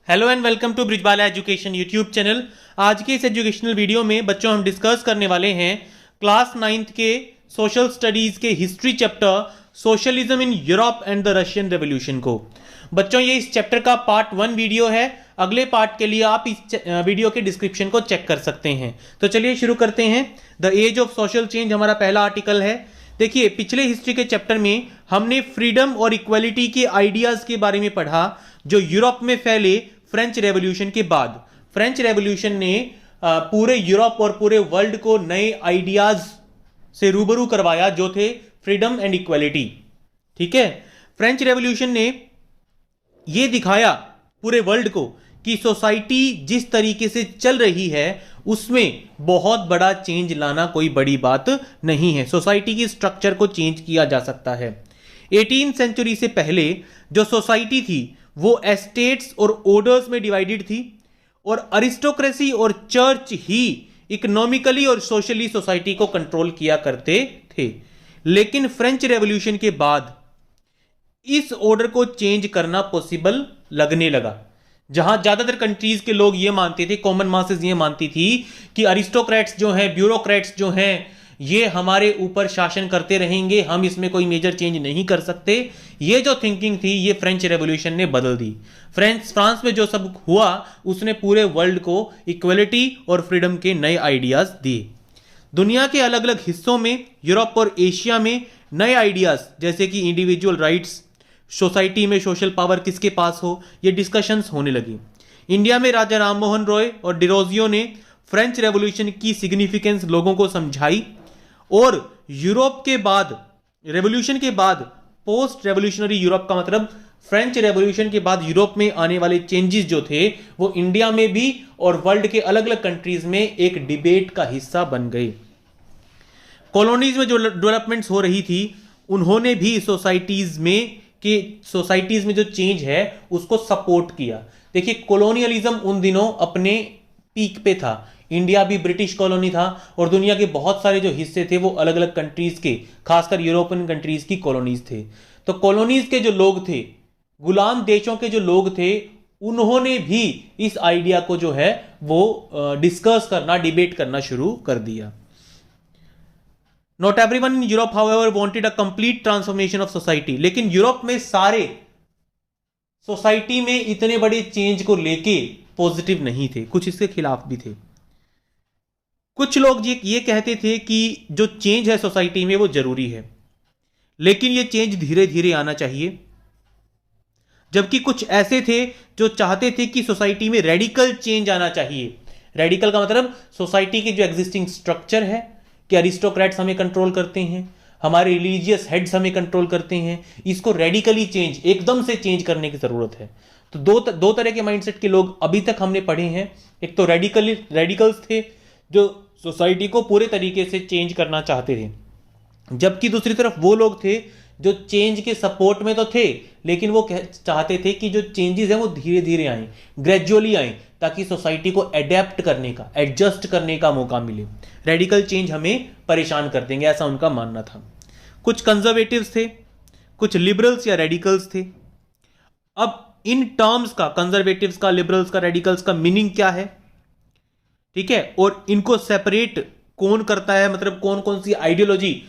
Hello and welcome to Brijbala education YouTube channel. आज के इस एजुकेशनल वीडियो में बच्चों हम डिस्कस करने वाले हैं क्लास 9th के सोशल स्टडीज के history chapter socialism in Europe and the Russian revolution को। बच्चों ये इस चैप्टर का पार्ट 1 वीडियो है। अगले पार्ट के लिए आप इस वीडियो के डिस्क्रिप्शन को चेक कर सकते हैं। तो चलिए शुरू करते हैं। The age of social change हमारा पहला आर्टिकल है। देखिए पिछले हिस्ट्री के चैप्टर में हमने फ्रीडम और इक्वालिटी के आइडियाज के बारे में पढ़ा जो यूरोप में फैले फ्रेंच रेवोल्यूशन के बाद। फ्रेंच रेवोल्यूशन ने पूरे यूरोप और पूरे वर्ल्ड को नए आइडियाज से रूबरू करवाया जो थे फ्रीडम एंड इक्वालिटी। ठीक है, फ्रेंच रेवोल्यूशन ने यह दिखाया पूरे वर्ल्ड को कि सोसाइटी जिस तरीके से चल रही है उसमें बहुत बड़ा चेंज लाना कोई बड़ी बात नहीं है। सोसाइटी की स्ट्रक्चर को चेंज किया जा सकता है। 18वीं सेंचुरी से पहले जो सोसाइटी थी वो एस्टेट्स और ऑर्डर्स में डिवाइडेड थी और अरिस्टोक्रेसी और चर्च ही इकोनॉमिकली और सोशली सोसाइटी को कंट्रोल किया करते थे। लेकिन फ्रेंच रेवोल्यूशन के बाद इस ऑर्डर को चेंज करना पॉसिबल लगने लगा। जहां ज्यादातर कंट्रीज के लोग ये मानते थे, कॉमन मासेस ये मानती थी कि अरिस्टोक्रेट्स जो हैं, ब्यूरोक्रेट्स जो हैं, ये हमारे ऊपर शासन करते रहेंगे, हम इसमें कोई मेजर चेंज नहीं कर सकते। ये जो थिंकिंग थी ये फ्रेंच रेवोल्यूशन ने बदल दी। फ्रांस में जो सब हुआ उसने पूरे वर्ल्ड को इक्वलिटी और फ्रीडम के नए आइडियाज दिए। दुनिया के अलग अलग हिस्सों में, यूरोप और एशिया में नए आइडियाज जैसे कि इंडिविजुअल राइट्स, सोसाइटी में सोशल पावर किसके पास हो, ये डिस्कशंस होने लगी। इंडिया में राजा राम मोहन रॉय और डिरोजियो ने फ्रेंच रेवोल्यूशन की सिग्निफिकेंस लोगों को समझाई और यूरोप के बाद, रेवोल्यूशन के बाद, पोस्ट रेवोल्यूशनरी यूरोप का मतलब फ्रेंच रेवोल्यूशन के बाद यूरोप में आने वाले चेंजेस जो थे वो इंडिया में भी और वर्ल्ड के अलग अलग कंट्रीज में एक डिबेट का हिस्सा बन गए। कॉलोनीज में जो डेवलपमेंट्स हो रही थी उन्होंने भी सोसाइटीज में जो चेंज है उसको सपोर्ट किया। देखिए कॉलोनियलिज्म उन दिनों अपने पीक पे था। इंडिया भी ब्रिटिश कॉलोनी था और दुनिया के बहुत सारे जो हिस्से थे वो अलग अलग कंट्रीज के, खासकर यूरोपियन कंट्रीज की कॉलोनीज थे। तो कॉलोनीज के जो लोग थे, गुलाम देशों के जो लोग थे, उन्होंने भी इस आइडिया को जो है वो डिस्कस करना, डिबेट करना शुरू कर दिया। Not everyone in Europe however wanted a complete transformation of society. लेकिन यूरोप में सारे सोसाइटी में इतने बड़े चेंज को लेके पॉजिटिव नहीं थे, कुछ इसके खिलाफ भी थे। कुछ लोग ये कहते थे कि जो चेंज है सोसाइटी में वो जरूरी है लेकिन ये चेंज धीरे धीरे आना चाहिए, जबकि कुछ ऐसे थे जो चाहते थे कि सोसाइटी में रेडिकल चेंज आना चाहिए। रेडिकल का मतलब सोसाइटी की जो एग्जिस्टिंग स्ट्रक्चर है कि अरिस्टोक्रेट्स हमें कंट्रोल करते हैं, हमारे रिलीजियस हेड्स हमें कंट्रोल करते हैं, इसको रेडिकली चेंज, एकदम से चेंज करने की जरूरत है। तो दो तरह के माइंडसेट के लोग अभी तक हमने पढ़े हैं। एक तो रेडिकल्स थे जो सोसाइटी को पूरे तरीके से चेंज करना चाहते थे, जबकि दूसरी तरफ वो लोग थे जो चेंज के सपोर्ट में तो थे लेकिन वो चाहते थे कि जो चेंजेस हैं वो धीरे धीरे आए, ग्रेजुअली आए, ताकि सोसाइटी को एडेप्ट करने का, एडजस्ट करने का मौका मिले। रेडिकल चेंज हमें परेशान कर देंगे, ऐसा उनका मानना था। कुछ कंजर्वेटिव्स थे, कुछ लिबरल्स या रेडिकल्स थे। अब इन टर्म्स का, कंजर्वेटिव्स का, लिबरल्स का, रेडिकल्स का मीनिंग क्या है, ठीक है, और इनको सेपरेट कौन करता है, मतलब कौन कौन सी आइडियोलॉजी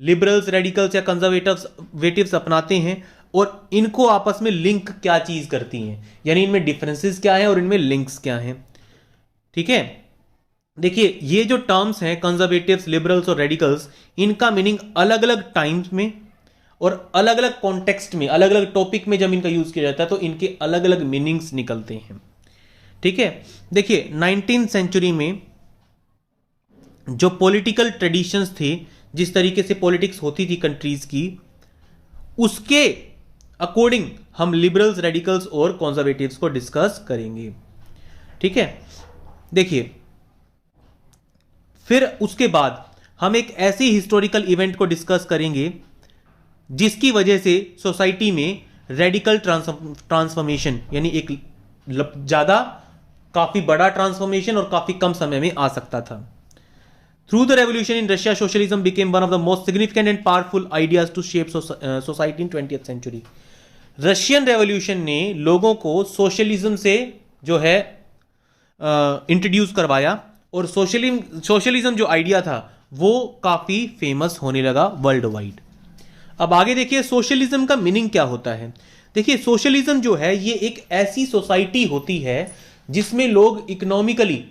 लिबरल्स, रेडिकल्स या कंजर्वेटिव्स अपनाते हैं और इनको आपस में लिंक क्या चीज करती हैं, यानी इनमें डिफरेंसेस क्या हैं और इनमें लिंक्स क्या हैं। ठीक है, देखिए ये जो टर्म्स हैं कंजर्वेटिव्स, लिबरल्स और रेडिकल्स, इनका मीनिंग अलग अलग टाइम्स में और अलग अलग कॉन्टेक्स्ट में, अलग अलग टॉपिक में जब इनका यूज किया जाता है तो इनके अलग अलग मीनिंग्स निकलते हैं। ठीक है, देखिए 19वीं सेंचुरी में जो पॉलिटिकल ट्रेडिशंस थे, जिस तरीके से पॉलिटिक्स होती थी कंट्रीज की, उसके अकॉर्डिंग हम लिबरल्स, रेडिकल्स और कंजर्वेटिव्स को डिस्कस करेंगे। ठीक है, देखिए फिर उसके बाद हम एक ऐसी हिस्टोरिकल इवेंट को डिस्कस करेंगे जिसकी वजह से सोसाइटी में रेडिकल ट्रांसफॉर्मेशन, यानी एक ज्यादा, काफी बड़ा ट्रांसफॉर्मेशन और काफी कम समय में आ सकता था। Through the revolution in Russia, socialism became one of the most significant and powerful ideas to shape society in 20th century. Russian revolution ने लोगों को सोशलिज्म से जो है इंट्रोड्यूस करवाया और सोशलिज्म जो आइडिया था वो काफी फेमस होने लगा वर्ल्ड वाइड। अब आगे देखिए सोशलिज्म का मीनिंग क्या होता है। देखिए सोशलिज्म जो है ये एक ऐसी सोसाइटी होती है जिसमें लोग इकोनॉमिकली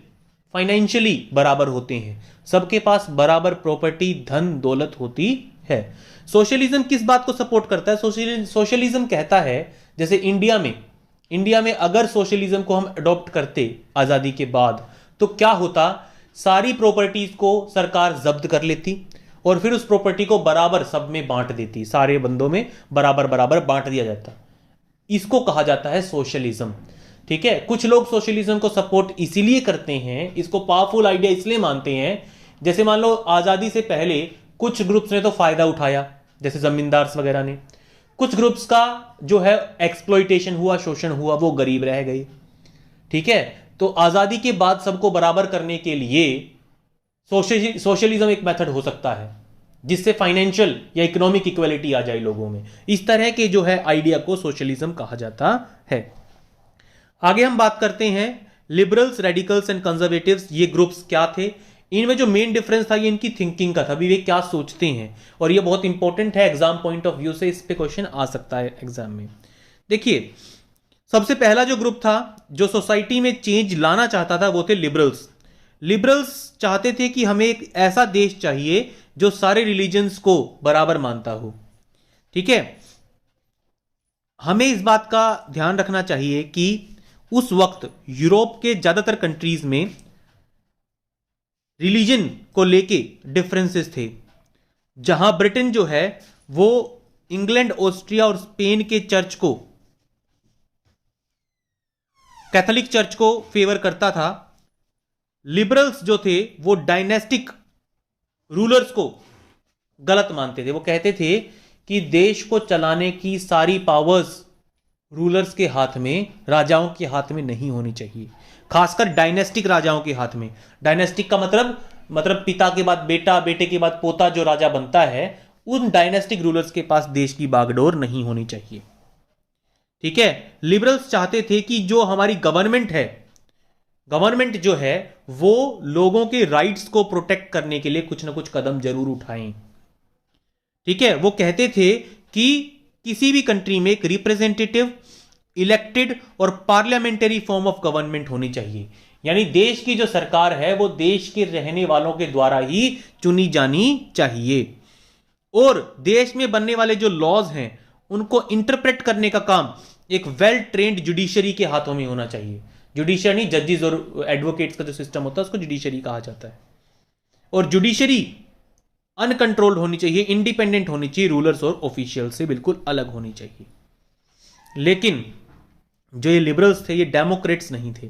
फाइनेंशियली बराबर होते हैं, सबके पास बराबर प्रॉपर्टी धन दौलत होती है। सोशलिज्म किस बात को सपोर्ट करता है? सोशलिज्म कहता है जैसे इंडिया में अगर सोशलिज्म को हम अडॉप्ट करते आजादी के बाद तो क्या होता, सारी प्रॉपर्टीज को सरकार जब्त कर लेती और फिर उस प्रॉपर्टी को बराबर सब में बांट देती, सारे बंदों में बराबर बराबर बांट दिया जाता। इसको कहा जाता है सोशलिज्म। ठीक है, कुछ लोग सोशलिज्म को सपोर्ट इसीलिए करते हैं, इसको पावरफुल आइडिया इसलिए मानते हैं, जैसे मान लो आजादी से पहले कुछ ग्रुप्स ने तो फायदा उठाया, जैसे जमींदार्स वगैरह ने, कुछ ग्रुप्स का जो है एक्सप्लॉइटेशन हुआ, शोषण हुआ, वो गरीब रह गए। ठीक है, तो आजादी के बाद सबको बराबर करने के लिए सोशलिज्म एक मेथड हो सकता है जिससे फाइनेंशियल या इकोनॉमिक इक्वलिटी आ जाए लोगों में। इस तरह के जो है आइडिया को सोशलिज्म कहा जाता है। आगे हम बात करते हैं लिबरल्स, रेडिकल्स एंड कंजर्वेटिव्स, ये ग्रुप्स क्या थे, इनमें जो मेन डिफरेंस था ये इनकी थिंकिंग का था, अभी वे क्या सोचते हैं, और ये बहुत इंपॉर्टेंट है एग्जाम पॉइंट ऑफ व्यू से, इस पे क्वेश्चन आ सकता है एग्जाम में। देखिए सबसे पहला जो ग्रुप था जो सोसाइटी में चेंज लाना चाहता था वो थे लिबरल्स। लिबरल्स चाहते थे कि हमें एक ऐसा देश चाहिए जो सारे रिलीजन्स को बराबर मानता हो। ठीक है, हमें इस बात का ध्यान रखना चाहिए कि उस वक्त यूरोप के ज्यादातर कंट्रीज में रिलीजन को लेके डिफरेंसेस थे। जहां ब्रिटेन जो है वो इंग्लैंड, ऑस्ट्रिया और स्पेन के चर्च को, कैथोलिक चर्च को फेवर करता था। लिबरल्स जो थे वो डायनेस्टिक रूलर्स को गलत मानते थे। वो कहते थे कि देश को चलाने की सारी पावर्स रूलर्स के हाथ में, राजाओं के हाथ में नहीं होनी चाहिए, खासकर डायनेस्टिक राजाओं के हाथ में। डायनेस्टिक का मतलब पिता के बाद बेटा, बेटे के बाद पोता जो राजा बनता है, उन डायनेस्टिक रूलर्स के पास देश की बागडोर नहीं होनी चाहिए। ठीक है, लिबरल्स चाहते थे कि जो हमारी गवर्नमेंट है, गवर्नमेंट जो है वो लोगों के राइट्स को प्रोटेक्ट करने के लिए कुछ ना कुछ कदम जरूर उठाएं। ठीक है, वो कहते थे कि किसी भी कंट्री में एक रिप्रेजेंटेटिव, इलेक्टेड और पार्लियामेंटरी फॉर्म ऑफ गवर्नमेंट होनी चाहिए, यानी देश की जो सरकार है वो देश के रहने वालों के द्वारा ही चुनी जानी चाहिए, और देश में बनने वाले जो लॉज हैं उनको इंटरप्रेट करने का काम एक वेल ट्रेन्ड जुडिशरी के हाथों में होना चाहिए। जुडिशरी, जजेस और एडवोकेट्स का जो सिस्टम होता है उसको जुडिशरी कहा जाता है, और जुडिशरी अनकंट्रोल्ड होनी चाहिए, इंडिपेंडेंट होनी चाहिए, रूलर्स और ऑफिशियल से बिल्कुल अलग होनी चाहिए। लेकिन जो ये लिबरल्स थे ये डेमोक्रेट्स नहीं थे,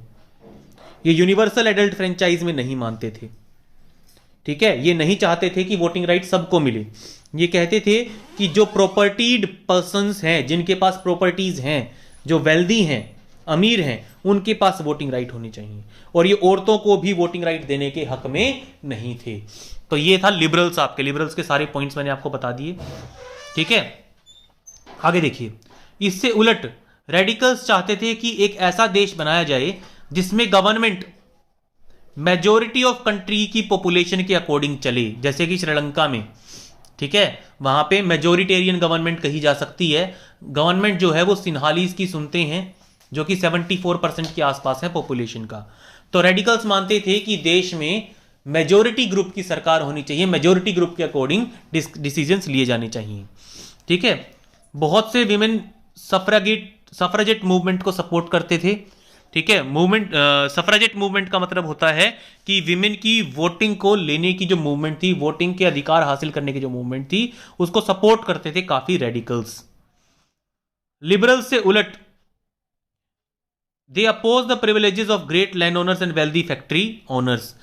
ये यूनिवर्सल एडल्ट फ्रेंचाइज में नहीं मानते थे। ठीक है, ये नहीं चाहते थे कि वोटिंग राइट सबको मिले। ये कहते थे कि जो प्रॉपर्टीड पर्सन्स हैं, जिनके पास प्रॉपर्टीज हैं, जो वेल्दी हैं, अमीर हैं, उनके पास वोटिंग राइट होनी चाहिए, और ये औरतों को भी वोटिंग राइट देने के हक में नहीं थे। तो ये था लिबरल्स। आपके लिबरल्स के सारे पॉइंट्स मैंने आपको बता दिए। ठीक है, आगे देखिए, इससे उलट रेडिकल्स चाहते थे कि एक ऐसा देश बनाया जाए जिसमें गवर्नमेंट मेजॉरिटी ऑफ कंट्री की पॉपुलेशन के अकॉर्डिंग चले, जैसे कि श्रीलंका में। ठीक है, वहां पे मेजोरिटेरियन गवर्नमेंट कही जा सकती है। गवर्नमेंट जो है वो सिन्हालीज की सुनते हैं, जो कि 74% के आसपास है पॉपुलेशन का। तो रेडिकल्स मानते थे कि देश में मेजॉरिटी ग्रुप की सरकार होनी चाहिए, मेजॉरिटी ग्रुप के अकॉर्डिंग डिसीजंस लिए जाने चाहिए। ठीक है, बहुत से विमेन सफराजेट मूवमेंट को सपोर्ट करते थे। ठीक है, सफराजेट मूवमेंट का मतलब होता है कि विमेन की वोटिंग को लेने की जो मूवमेंट थी, वोटिंग के अधिकार हासिल करने की जो मूवमेंट थी, उसको सपोर्ट करते थे काफी रेडिकल्स। लिबरल्स से उलट they oppose the privileges of great land owners and wealthy factory owners.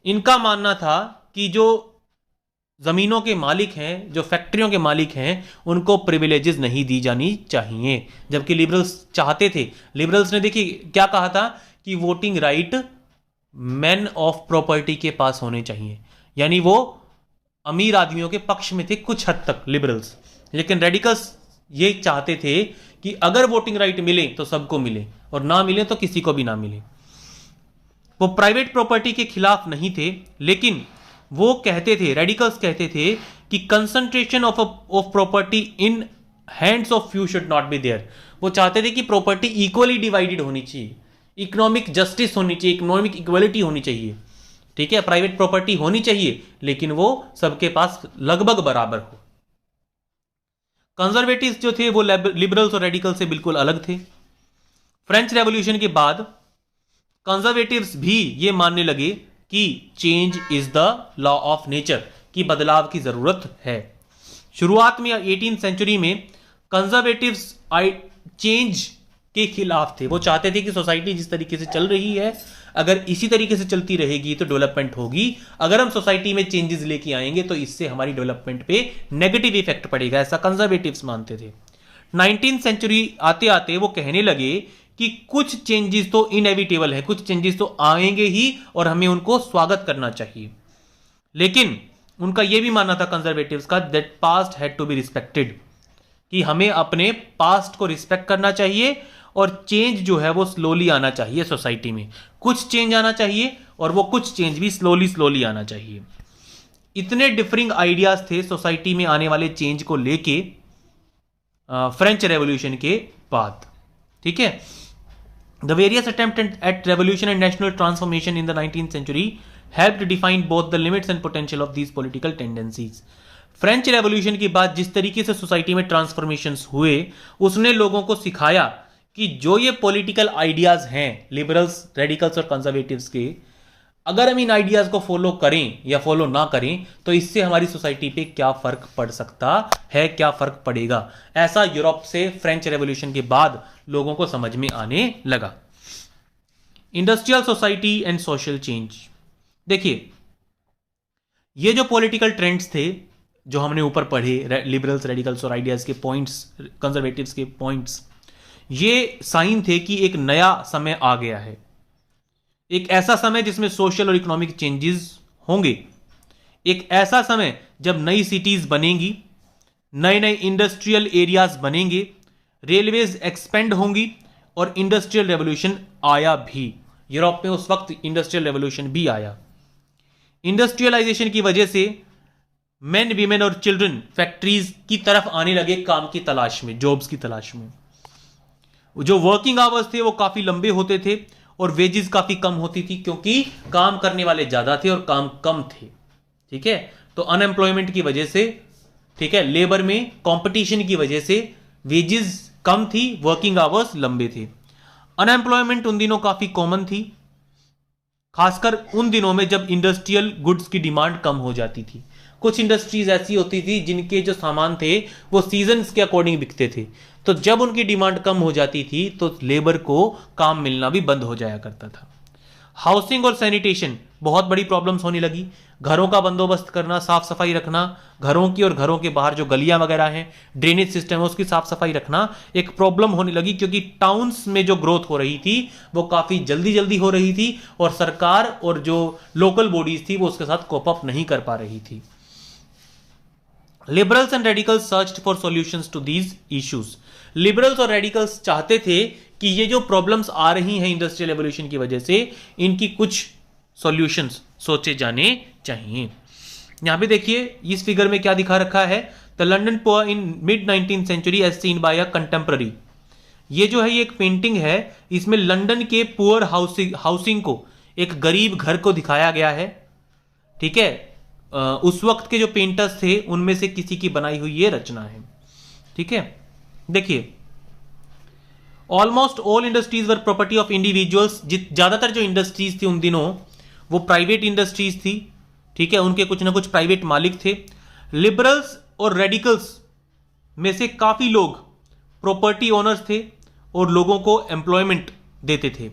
इनका मानना था कि जो जमीनों के मालिक हैं, जो फैक्ट्रियों के मालिक हैं, उनको प्रिविलेजेस नहीं दी जानी चाहिए, जबकि लिबरल्स चाहते थे। लिबरल्स ने देखिए क्या कहा था कि voting right man of property के पास होने चाहिए, यानी वो अमीर आदमियों के पक्ष में थे कुछ हद तक लिबरल्स। लेकिन रेडिकल्स ये चाहते थे कि अगर वोटिंग राइट मिले तो सबको मिले और ना मिले तो किसी को भी ना मिले। वो प्राइवेट प्रॉपर्टी के खिलाफ नहीं थे, लेकिन वो कहते थे, रेडिकल्स कहते थे कि concentration of property in hands of few should not be there. वो चाहते थे कि प्रॉपर्टी इक्वली डिवाइडेड होनी चाहिए, इकोनॉमिक जस्टिस होनी चाहिए, इकोनॉमिक इक्वलिटी होनी चाहिए। ठीक है, प्राइवेट प्रॉपर्टी होनी चाहिए लेकिन वो सबके पास लगभग बराबर हो। कंजर्वेटिव्स जो थे वो लिबरल्स और रेडिकल से बिल्कुल अलग थे। फ्रेंच रेवोल्यूशन के बाद कंजर्वेटिव्स भी ये मानने लगे कि change is the law of nature, कि बदलाव की जरूरत है। शुरुआत में 18th सेंचुरी में कंजर्वेटिव्स चेंज के खिलाफ थे। वो चाहते थे कि सोसाइटी जिस तरीके से चल रही है अगर इसी तरीके से चलती रहेगी तो डेवलपमेंट होगी। अगर हम सोसाइटी में चेंजेस लेके आएंगे तो इससे हमारी डेवलपमेंट पे नेगेटिव इफेक्ट पड़ेगा, ऐसा कंजर्वेटिव्स मानते थे। 19th सेंचुरी आते आते वो कहने लगे कि कुछ चेंजेस तो इनएविटेबल है, कुछ चेंजेस तो आएंगे ही और हमें उनको स्वागत करना चाहिए। लेकिन उनका यह भी मानना था कंजर्वेटिव्स का, that past had to be respected, कि हमें अपने पास्ट को रिस्पेक्ट करना चाहिए और चेंज जो है वो स्लोली आना चाहिए सोसाइटी में। कुछ चेंज आना चाहिए और वो कुछ चेंज भी स्लोली आना चाहिए। इतने डिफरिंग आइडियाज थे सोसाइटी में आने वाले चेंज को लेके फ्रेंच रेवोल्यूशन के बाद। ठीक है, the various attempt at revolution and national transformation in the 19th century helped define both the limits and potential of these political tendencies. French revolution के बाद जिस तरीके से सोसाइटी में ट्रांसफॉर्मेशंस हुए उसने लोगों को सिखाया कि जो ये पॉलिटिकल आइडियाज हैं लिबरल्स, रेडिकल्स और कंजर्वेटिव्स के, अगर हम इन आइडियाज को फॉलो करें या फॉलो ना करें तो इससे हमारी सोसाइटी पे क्या फर्क पड़ सकता है, क्या फर्क पड़ेगा। ऐसा यूरोप से फ्रेंच रेवोल्यूशन के बाद लोगों को समझ में आने लगा। Industrial society and social change. देखिए, ये जो पॉलिटिकल ट्रेंड्स थे जो हमने ऊपर पढ़े, लिबरल्स, रेडिकल्स और आइडियाज के पॉइंट्स, कंजर्वेटिव्स के पॉइंट्स, ये साइन थे कि एक नया समय आ गया है, एक ऐसा समय जिसमें सोशल और इकोनॉमिक चेंजेस होंगे, एक ऐसा समय जब नई सिटीज बनेंगी, नए नए इंडस्ट्रियल एरियाज बनेंगे, रेलवेज एक्सपेंड होंगी और इंडस्ट्रियल रेवोल्यूशन आया भी। यूरोप में उस वक्त इंडस्ट्रियल रेवोल्यूशन भी आया। इंडस्ट्रियलाइजेशन की वजह से मेन, वीमेन और चिल्ड्रन फैक्ट्रीज की तरफ आने लगे काम की तलाश में, जॉब्स की तलाश में। जो वर्किंग आवर्स थे वो काफी लंबे होते थे और वेजेस काफी कम होती थी क्योंकि काम करने वाले ज्यादा थे और काम कम थे। ठीक है, तो अनएम्प्लॉयमेंट की वजह से, ठीक है, लेबर में कंपटीशन की वजह से वेजेस कम थी, वर्किंग आवर्स लंबे थे। अनएम्प्लॉयमेंट उन दिनों काफी कॉमन थी, खासकर उन दिनों में जब इंडस्ट्रियल गुड्स की डिमांड कम हो जाती थी। कुछ इंडस्ट्रीज ऐसी होती थी जिनके जो सामान थे वो सीजन्स के अकॉर्डिंग बिकते थे, तो जब उनकी डिमांड कम हो जाती थी तो लेबर को काम मिलना भी बंद हो जाया करता था। हाउसिंग और सैनिटेशन बहुत बड़ी प्रॉब्लम्स होने लगी। घरों का बंदोबस्त करना, साफ सफाई रखना, घरों की और घरों के बाहर जो गलियां वगैरह हैं, ड्रेनेज सिस्टम है, उसकी साफ सफाई रखना एक प्रॉब्लम होने लगी क्योंकि टाउन्स में जो ग्रोथ हो रही थी वो काफी जल्दी जल्दी हो रही थी और सरकार और जो लोकल बॉडीज थी वो उसके साथ कोप अप नहीं कर पा रही थी। Liberals and radicals searched for solutions to these issues. Liberals और रेडिकल्स चाहते थे कि ये जो प्रॉब्लम्स आ रही हैं इंडस्ट्रियल रेवोल्यूशन की वजह से, इनकी कुछ सॉल्यूशंस सोचे जाने चाहिए। यहां पे देखिए इस फिगर में क्या दिखा रखा है, the London poor in mid 19th century as seen by a contemporary. ये जो है ये एक पेंटिंग है, इसमें लंदन के पुअर हाउसिंग को, एक गरीब घर को दिखाया गया है। ठीक है, उस वक्त के जो पेंटर्स थे उनमें से किसी की बनाई हुई ये रचना है। ठीक है, देखिए almost all industries were property of individuals. ज्यादातर जो इंडस्ट्रीज थी उन दिनों वो प्राइवेट इंडस्ट्रीज थी। ठीक है, उनके कुछ ना कुछ प्राइवेट मालिक थे। लिबरल्स और रेडिकल्स में से काफी लोग प्रॉपर्टी ओनर्स थे और लोगों को एम्प्लॉयमेंट देते थे।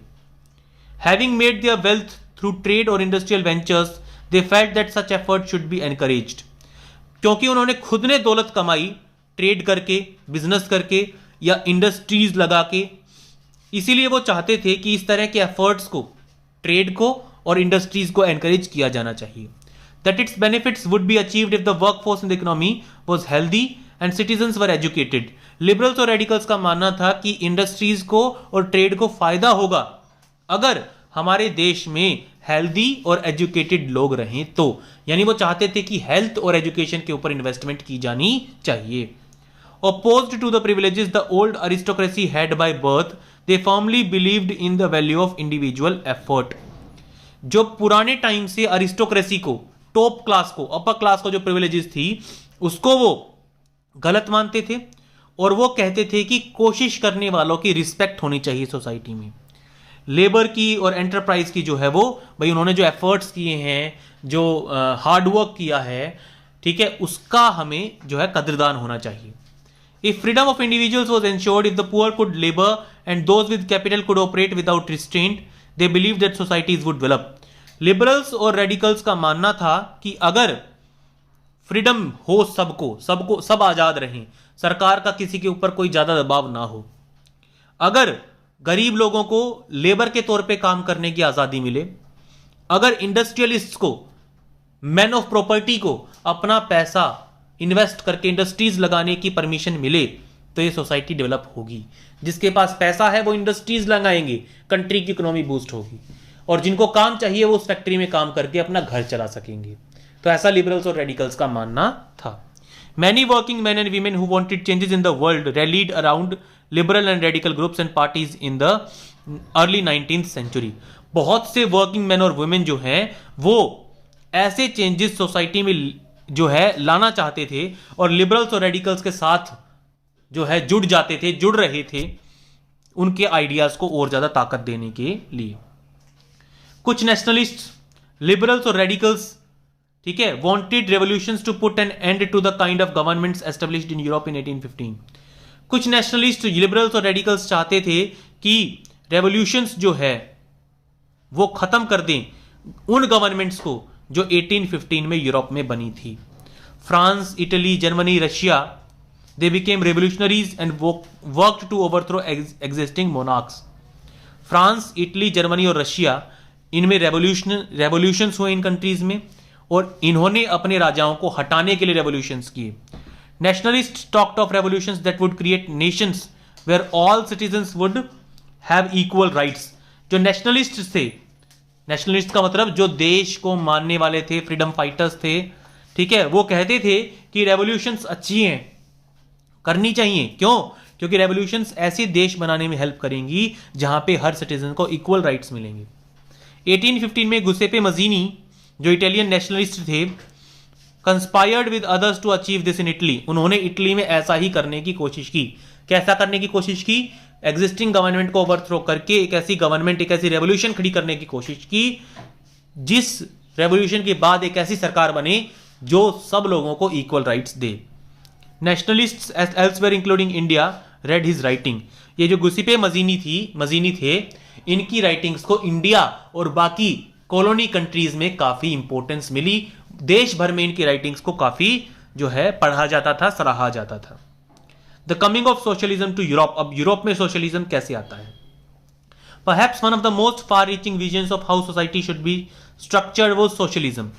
Having made their wealth through trade और industrial ventures, they felt that such effort should be encouraged. क्योंकि उन्होंने खुद ने दौलत कमाई ट्रेड करके, बिजनेस करके या इंडस्ट्रीज लगा के, इसीलिए वो चाहते थे कि इस तरह के एफर्ट्स को, ट्रेड को और इंडस्ट्रीज को एनकरेज किया जाना चाहिए। That it's benefits would be achieved if the workforce in the economy was healthy and citizens were educated. Liberals और रेडिकल्स का मानना था कि इंडस्ट्रीज को और ट्रेड को फायदा होगा अगर हमारे देश में हेल्दी और एजुकेटेड लोग रहें तो, यानी वो चाहते थे कि हेल्थ और एजुकेशन के ऊपर इन्वेस्टमेंट की जानी चाहिए। Opposed to the privileges the old aristocracy had by birth, they firmly believed in the value of individual effort. जो पुराने टाइम से अरिस्टोक्रेसी को, टॉप क्लास को, अपर क्लास को जो प्रिविलेजेस थी उसको वो गलत मानते थे और वो कहते थे कि कोशिश करने वालों की रिस्पेक्ट होनी चाहिए सोसाइटी में। लेबर की और एंटरप्राइज की जो है वो भाई उन्होंने जो एफर्ट्स किए हैं, जो हार्डवर्क किया है, ठीक है, उसका हमें जो है कदरदान होना चाहिए। If freedom of individuals was ensured, if the poor could labor and those with capital could operate without restraint, they believed that societies would develop. Liberals और radicals का मानना था कि अगर फ्रीडम हो सबको सब आजाद रहें, सरकार का किसी के ऊपर कोई ज्यादा दबाव ना हो, अगर गरीब लोगों को लेबर के तौर पे काम करने की आजादी मिले, अगर इंडस्ट्रियलिस्ट को, मैन ऑफ प्रॉपर्टी को अपना पैसा इन्वेस्ट करके इंडस्ट्रीज लगाने की परमिशन मिले तो ये सोसाइटी डेवलप होगी। जिसके पास पैसा है वो इंडस्ट्रीज लगाएंगे, कंट्री की इकोनॉमी बूस्ट होगी, और जिनको काम चाहिए वो उस फैक्ट्री में काम करके अपना घर चला सकेंगे। तो ऐसा लिबरल्स और रेडिकल्स का मानना था। Many working man and women who wanted changes in the world rallied around liberal and radical groups and parties in the early 19th century. बहुत से वर्किंग मैन और वुमेन जो हैं वो ऐसे चेंजेस सोसाइटी में जो है लाना चाहते थे और लिबरल्स और रेडिकल्स के साथ जो है जुड़ रहे थे उनके आइडियाज को और ज्यादा ताकत देने के लिए। कुछ नेशनलिस्ट, लिबरल्स और रेडिकल्स, ठीक है, wanted revolutions to put an end to the kind of governments established in Europe in 1815। कुछ नेशनलिस्ट, लिबरल्स और रेडिकल्स चाहते थे कि रेवोल्यूशंस जो है वो खत्म कर दें उन गवर्नमेंट्स को जो 1815 में यूरोप में बनी थी। France, Italy, Germany, Russia, they became revolutionaries and worked to overthrow existing monarchs. France, Italy, Germany और रशिया, इनमें रेवोल्यूशंस हुए इन कंट्रीज में और इन्होंने अपने राजाओं को हटाने के लिए रेवोल्यूशंस किए। Nationalist talked of revolutions that would create nations where all citizens would have equal rights. जो नेशनलिस्ट थे, नेशनलिस्ट का मतलब जो देश को मानने वाले थे, फ्रीडम फाइटर्स थे, ठीक है, वो कहते थे कि रेवोल्यूशंस अच्छी हैं, करनी चाहिए। क्यों? क्योंकि रेवोल्यूशंस ऐसे देश बनाने में हेल्प करेंगी जहां पे हर सिटीजन को इक्वल राइट्स मिलेंगे। 1815 में गुसेपे मजीनी जो इटालियन नेशनलिस्ट थे, conspired with others to achieve this in Italy. उन्होंने इटली में ऐसा ही करने की कोशिश की। कैसा करने की कोशिश की? एग्जिस्टिंग गवर्नमेंट को ओवरथ्रो करके एक ऐसी गवर्नमेंट, एक ऐसी रेवोल्यूशन खड़ी करने की कोशिश की जिस रेवोल्यूशन के बाद एक ऐसी सरकार बने जो सब लोगों को इक्वल राइट्स दे। Nationalists elsewhere including India read his writing. ये जो गुसेपे मजीनी थे, इनकी राइटिंग्स को इंडिया और बाकी कॉलोनी कंट्रीज में काफी इंपॉर्टेंस मिली। देश भर में इनकी राइटिंग्स को काफी जो है पढ़ा जाता था, सराहा जाता था। The coming of socialism to Europe. अब यूरोप में सोशलिज्म कैसे आता है? Perhaps one of the most far-reaching visions of how society should be structured was socialism.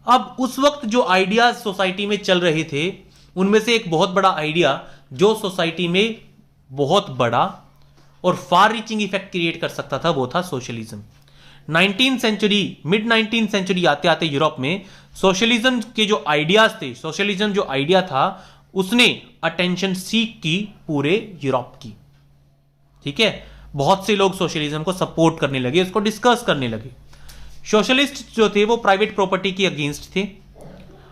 अब उस वक्त जो आइडियाज सोसाइटी में चल रहे थे उनमें से एक बहुत बड़ा आइडिया जो सोसाइटी में बहुत बड़ा और फार रीचिंग इफेक्ट क्रिएट कर सकता था वो था socialism. 19th century, mid 19th century आते आते यूरोप में सोशलिज्म के जो आइडियाज थे, सोशलिज्म जो आइडिया था उसने अटेंशन सीख की पूरे यूरोप की। ठीक है, बहुत से लोग सोशलिज्म को सपोर्ट करने लगे, उसको डिस्कस करने लगे। सोशलिस्ट जो थे वो प्राइवेट प्रॉपर्टी के अगेंस्ट थे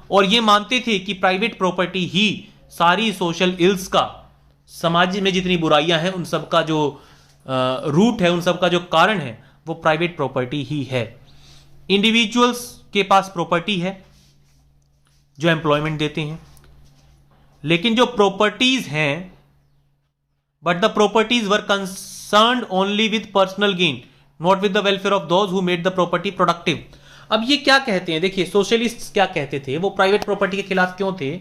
और ये मानते थे कि प्राइवेट प्रॉपर्टी ही सारी सोशल इल्स का, समाज में जितनी बुराइयां हैं उन सब का जो रूट है, उन सब का जो कारण है वो प्राइवेट प्रॉपर्टी ही है। इंडिविजुअल्स के पास प्रॉपर्टी है जो एम्प्लॉयमेंट देते हैं, लेकिन जो प्रॉपर्टीज हैं, but the properties were concerned only with personal gain, not with the welfare of those who made the property productive. अब ये क्या कहते हैं? देखिए, सोशलिस्ट क्या कहते थे, वो प्राइवेट प्रॉपर्टी के खिलाफ क्यों थे?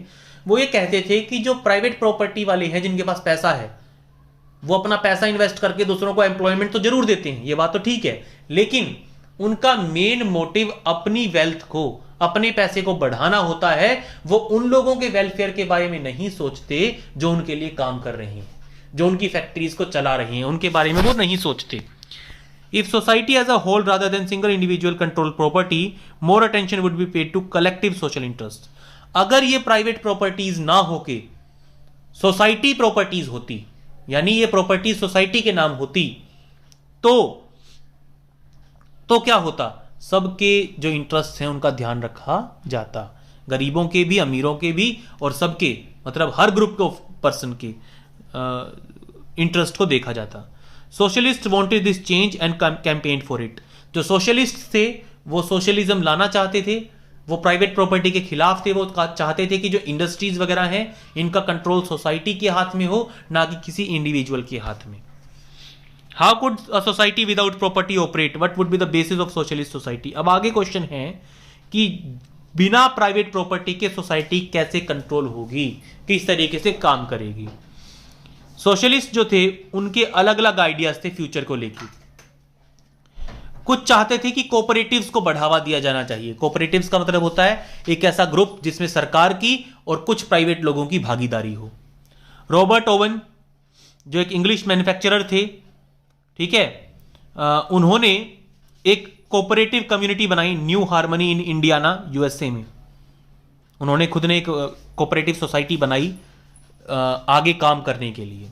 वो ये कहते थे कि जो प्राइवेट प्रॉपर्टी वाले हैं, जिनके पास पैसा है, वो अपना पैसा इन्वेस्ट करके दूसरों को एम्प्लॉयमेंट तो जरूर देते हैं, ये बात तो ठीक है, लेकिन उनका मेन मोटिव अपनी वेल्थ को, अपने पैसे को बढ़ाना होता है, वो उन लोगों के वेलफेयर के बारे में नहीं सोचते जो उनके लिए काम कर रहे हैं, जो उनकी फैक्ट्रीज को चला रहे हैं, उनके बारे में वो नहीं सोचते। If society as a whole rather than single individual control property, more attention would be paid to collective social interest. अगर ये प्राइवेट प्रॉपर्टीज ना होके सोसाइटी प्रॉपर्टीज होती, यानी ये प्रॉपर्टी सोसाइटी के नाम होती, तो क्या होता, सबके जो इंटरेस्ट हैं उनका ध्यान रखा जाता, गरीबों के भी, अमीरों के भी, और सबके, मतलब हर ग्रुप ऑफ पर्सन के इंटरेस्ट को देखा जाता। Socialist wanted this change and campaign for it. जो सोशलिस्ट थे वो सोशलिज्म लाना चाहते थे, वो प्राइवेट प्रॉपर्टी के खिलाफ थे, वो चाहते थे कि जो इंडस्ट्रीज वगैरह हैं इनका कंट्रोल सोसाइटी के हाथ में हो, ना कि किसी इंडिविजुअल के हाथ में। How could a society without property operate, what would be the basis of socialist society. अब आगे क्वेश्चन है कि बिना प्राइवेट प्रॉपर्टी के सोसाइटी कैसे कंट्रोल होगी, किस तरीके से काम करेगी। सोशलिस्ट जो थे उनके अलग अलग आइडियाज थे फ्यूचर को लेकर। कुछ चाहते थे कि कोऑपरेटिव्स को बढ़ावा दिया जाना चाहिए। कोऑपरेटिव्स का मतलब होता है एक ऐसा ग्रुप जिसमें सरकार की और कुछ प्राइवेट लोगों की भागीदारी हो। रॉबर्ट ओवन जो एक इंग्लिश मैन्युफैक्चरर थे, ठीक है, उन्होंने एक कोऑपरेटिव कम्युनिटी बनाई, new harmony in Indiana, USA में। उन्होंने खुद ने एक कोऑपरेटिव सोसाइटी बनाई आगे काम करने के लिए।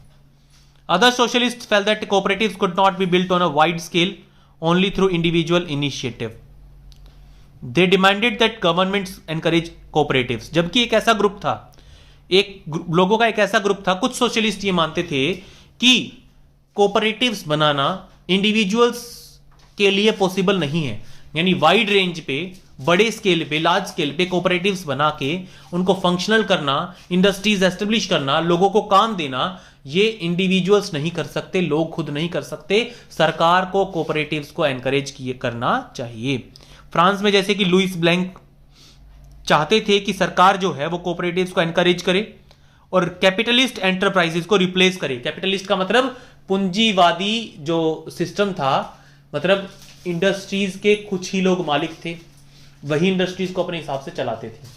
Other socialist felt that cooperatives could not be built on a wide scale only through individual initiative. They demanded that governments encourage cooperatives. जबकि एक ऐसा ग्रुप था, लोगों का एक ऐसा ग्रुप था, कुछ सोशलिस्ट ये मानते थे कि कोऑपरेटिव्स बनाना इंडिविजुअल्स के लिए पॉसिबल नहीं है, यानी वाइड रेंज पे, बड़े स्केल पे, लार्ज स्केल पे कोऑपरेटिव्स बना के उनको फंक्शनल करना, इंडस्ट्रीज एस्टेब्लिश करना, लोगों को काम देना, ये इंडिविजुअल्स नहीं कर सकते, लोग खुद नहीं कर सकते, सरकार को कोऑपरेटिव्स को एनकरेज करना चाहिए। फ्रांस में जैसे कि लुइस ब्लैंक चाहते थे कि सरकार जो है वो कोऑपरेटिव्स को एनकरेज करे और कैपिटलिस्ट एंटरप्राइजेस को रिप्लेस करे। कैपिटलिस्ट का मतलब पूंजीवादी जो सिस्टम था, मतलब इंडस्ट्रीज के कुछ ही लोग मालिक थे, वही इंडस्ट्रीज को अपने हिसाब से चलाते थे,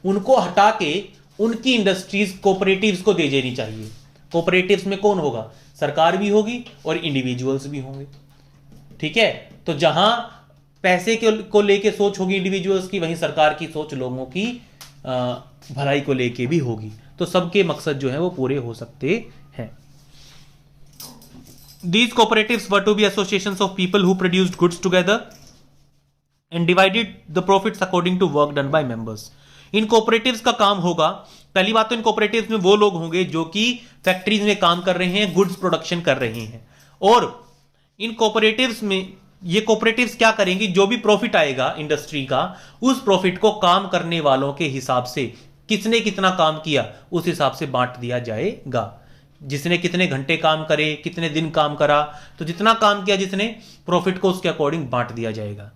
उनको हटा के उनकी इंडस्ट्रीज कोऑपरेटिव्स को दे देनी चाहिए। कोऑपरेटिव्स में कौन होगा, सरकार भी होगी और इंडिविजुअल्स भी होंगे, ठीक है। तो जहां पैसे को लेके सोच होगी इंडिविजुअल्स की, वहीं सरकार की सोच लोगों की भलाई को लेके भी होगी, तो सबके मकसद जो है वो पूरे हो सकते हैं। These cooperatives were to be associations of people who produced goods together and divided the profits according to work done by members. In cooperatives का काम होगा, पहली बात तो इन कोऑपरेटिव्स में वो लोग होंगे जो कि फैक्ट्रीज में काम कर रहे हैं, गुड्स प्रोडक्शन कर रहे हैं, और इन कोऑपरेटिव्स में ये कोऑपरेटिव्स क्या करेंगी, जो भी प्रॉफिट आएगा इंडस्ट्री का, उस प्रॉफिट को काम करने वालों के हिसाब से, किसने कितना काम किया उस हिसाब से बांट दिया जाएगा। जिसने कितने घंटे काम करे, कितने दिन काम करा, तो जितना काम किया जिसने, प्रॉफिट को उसके अकॉर्डिंग बांट दिया जाएगा।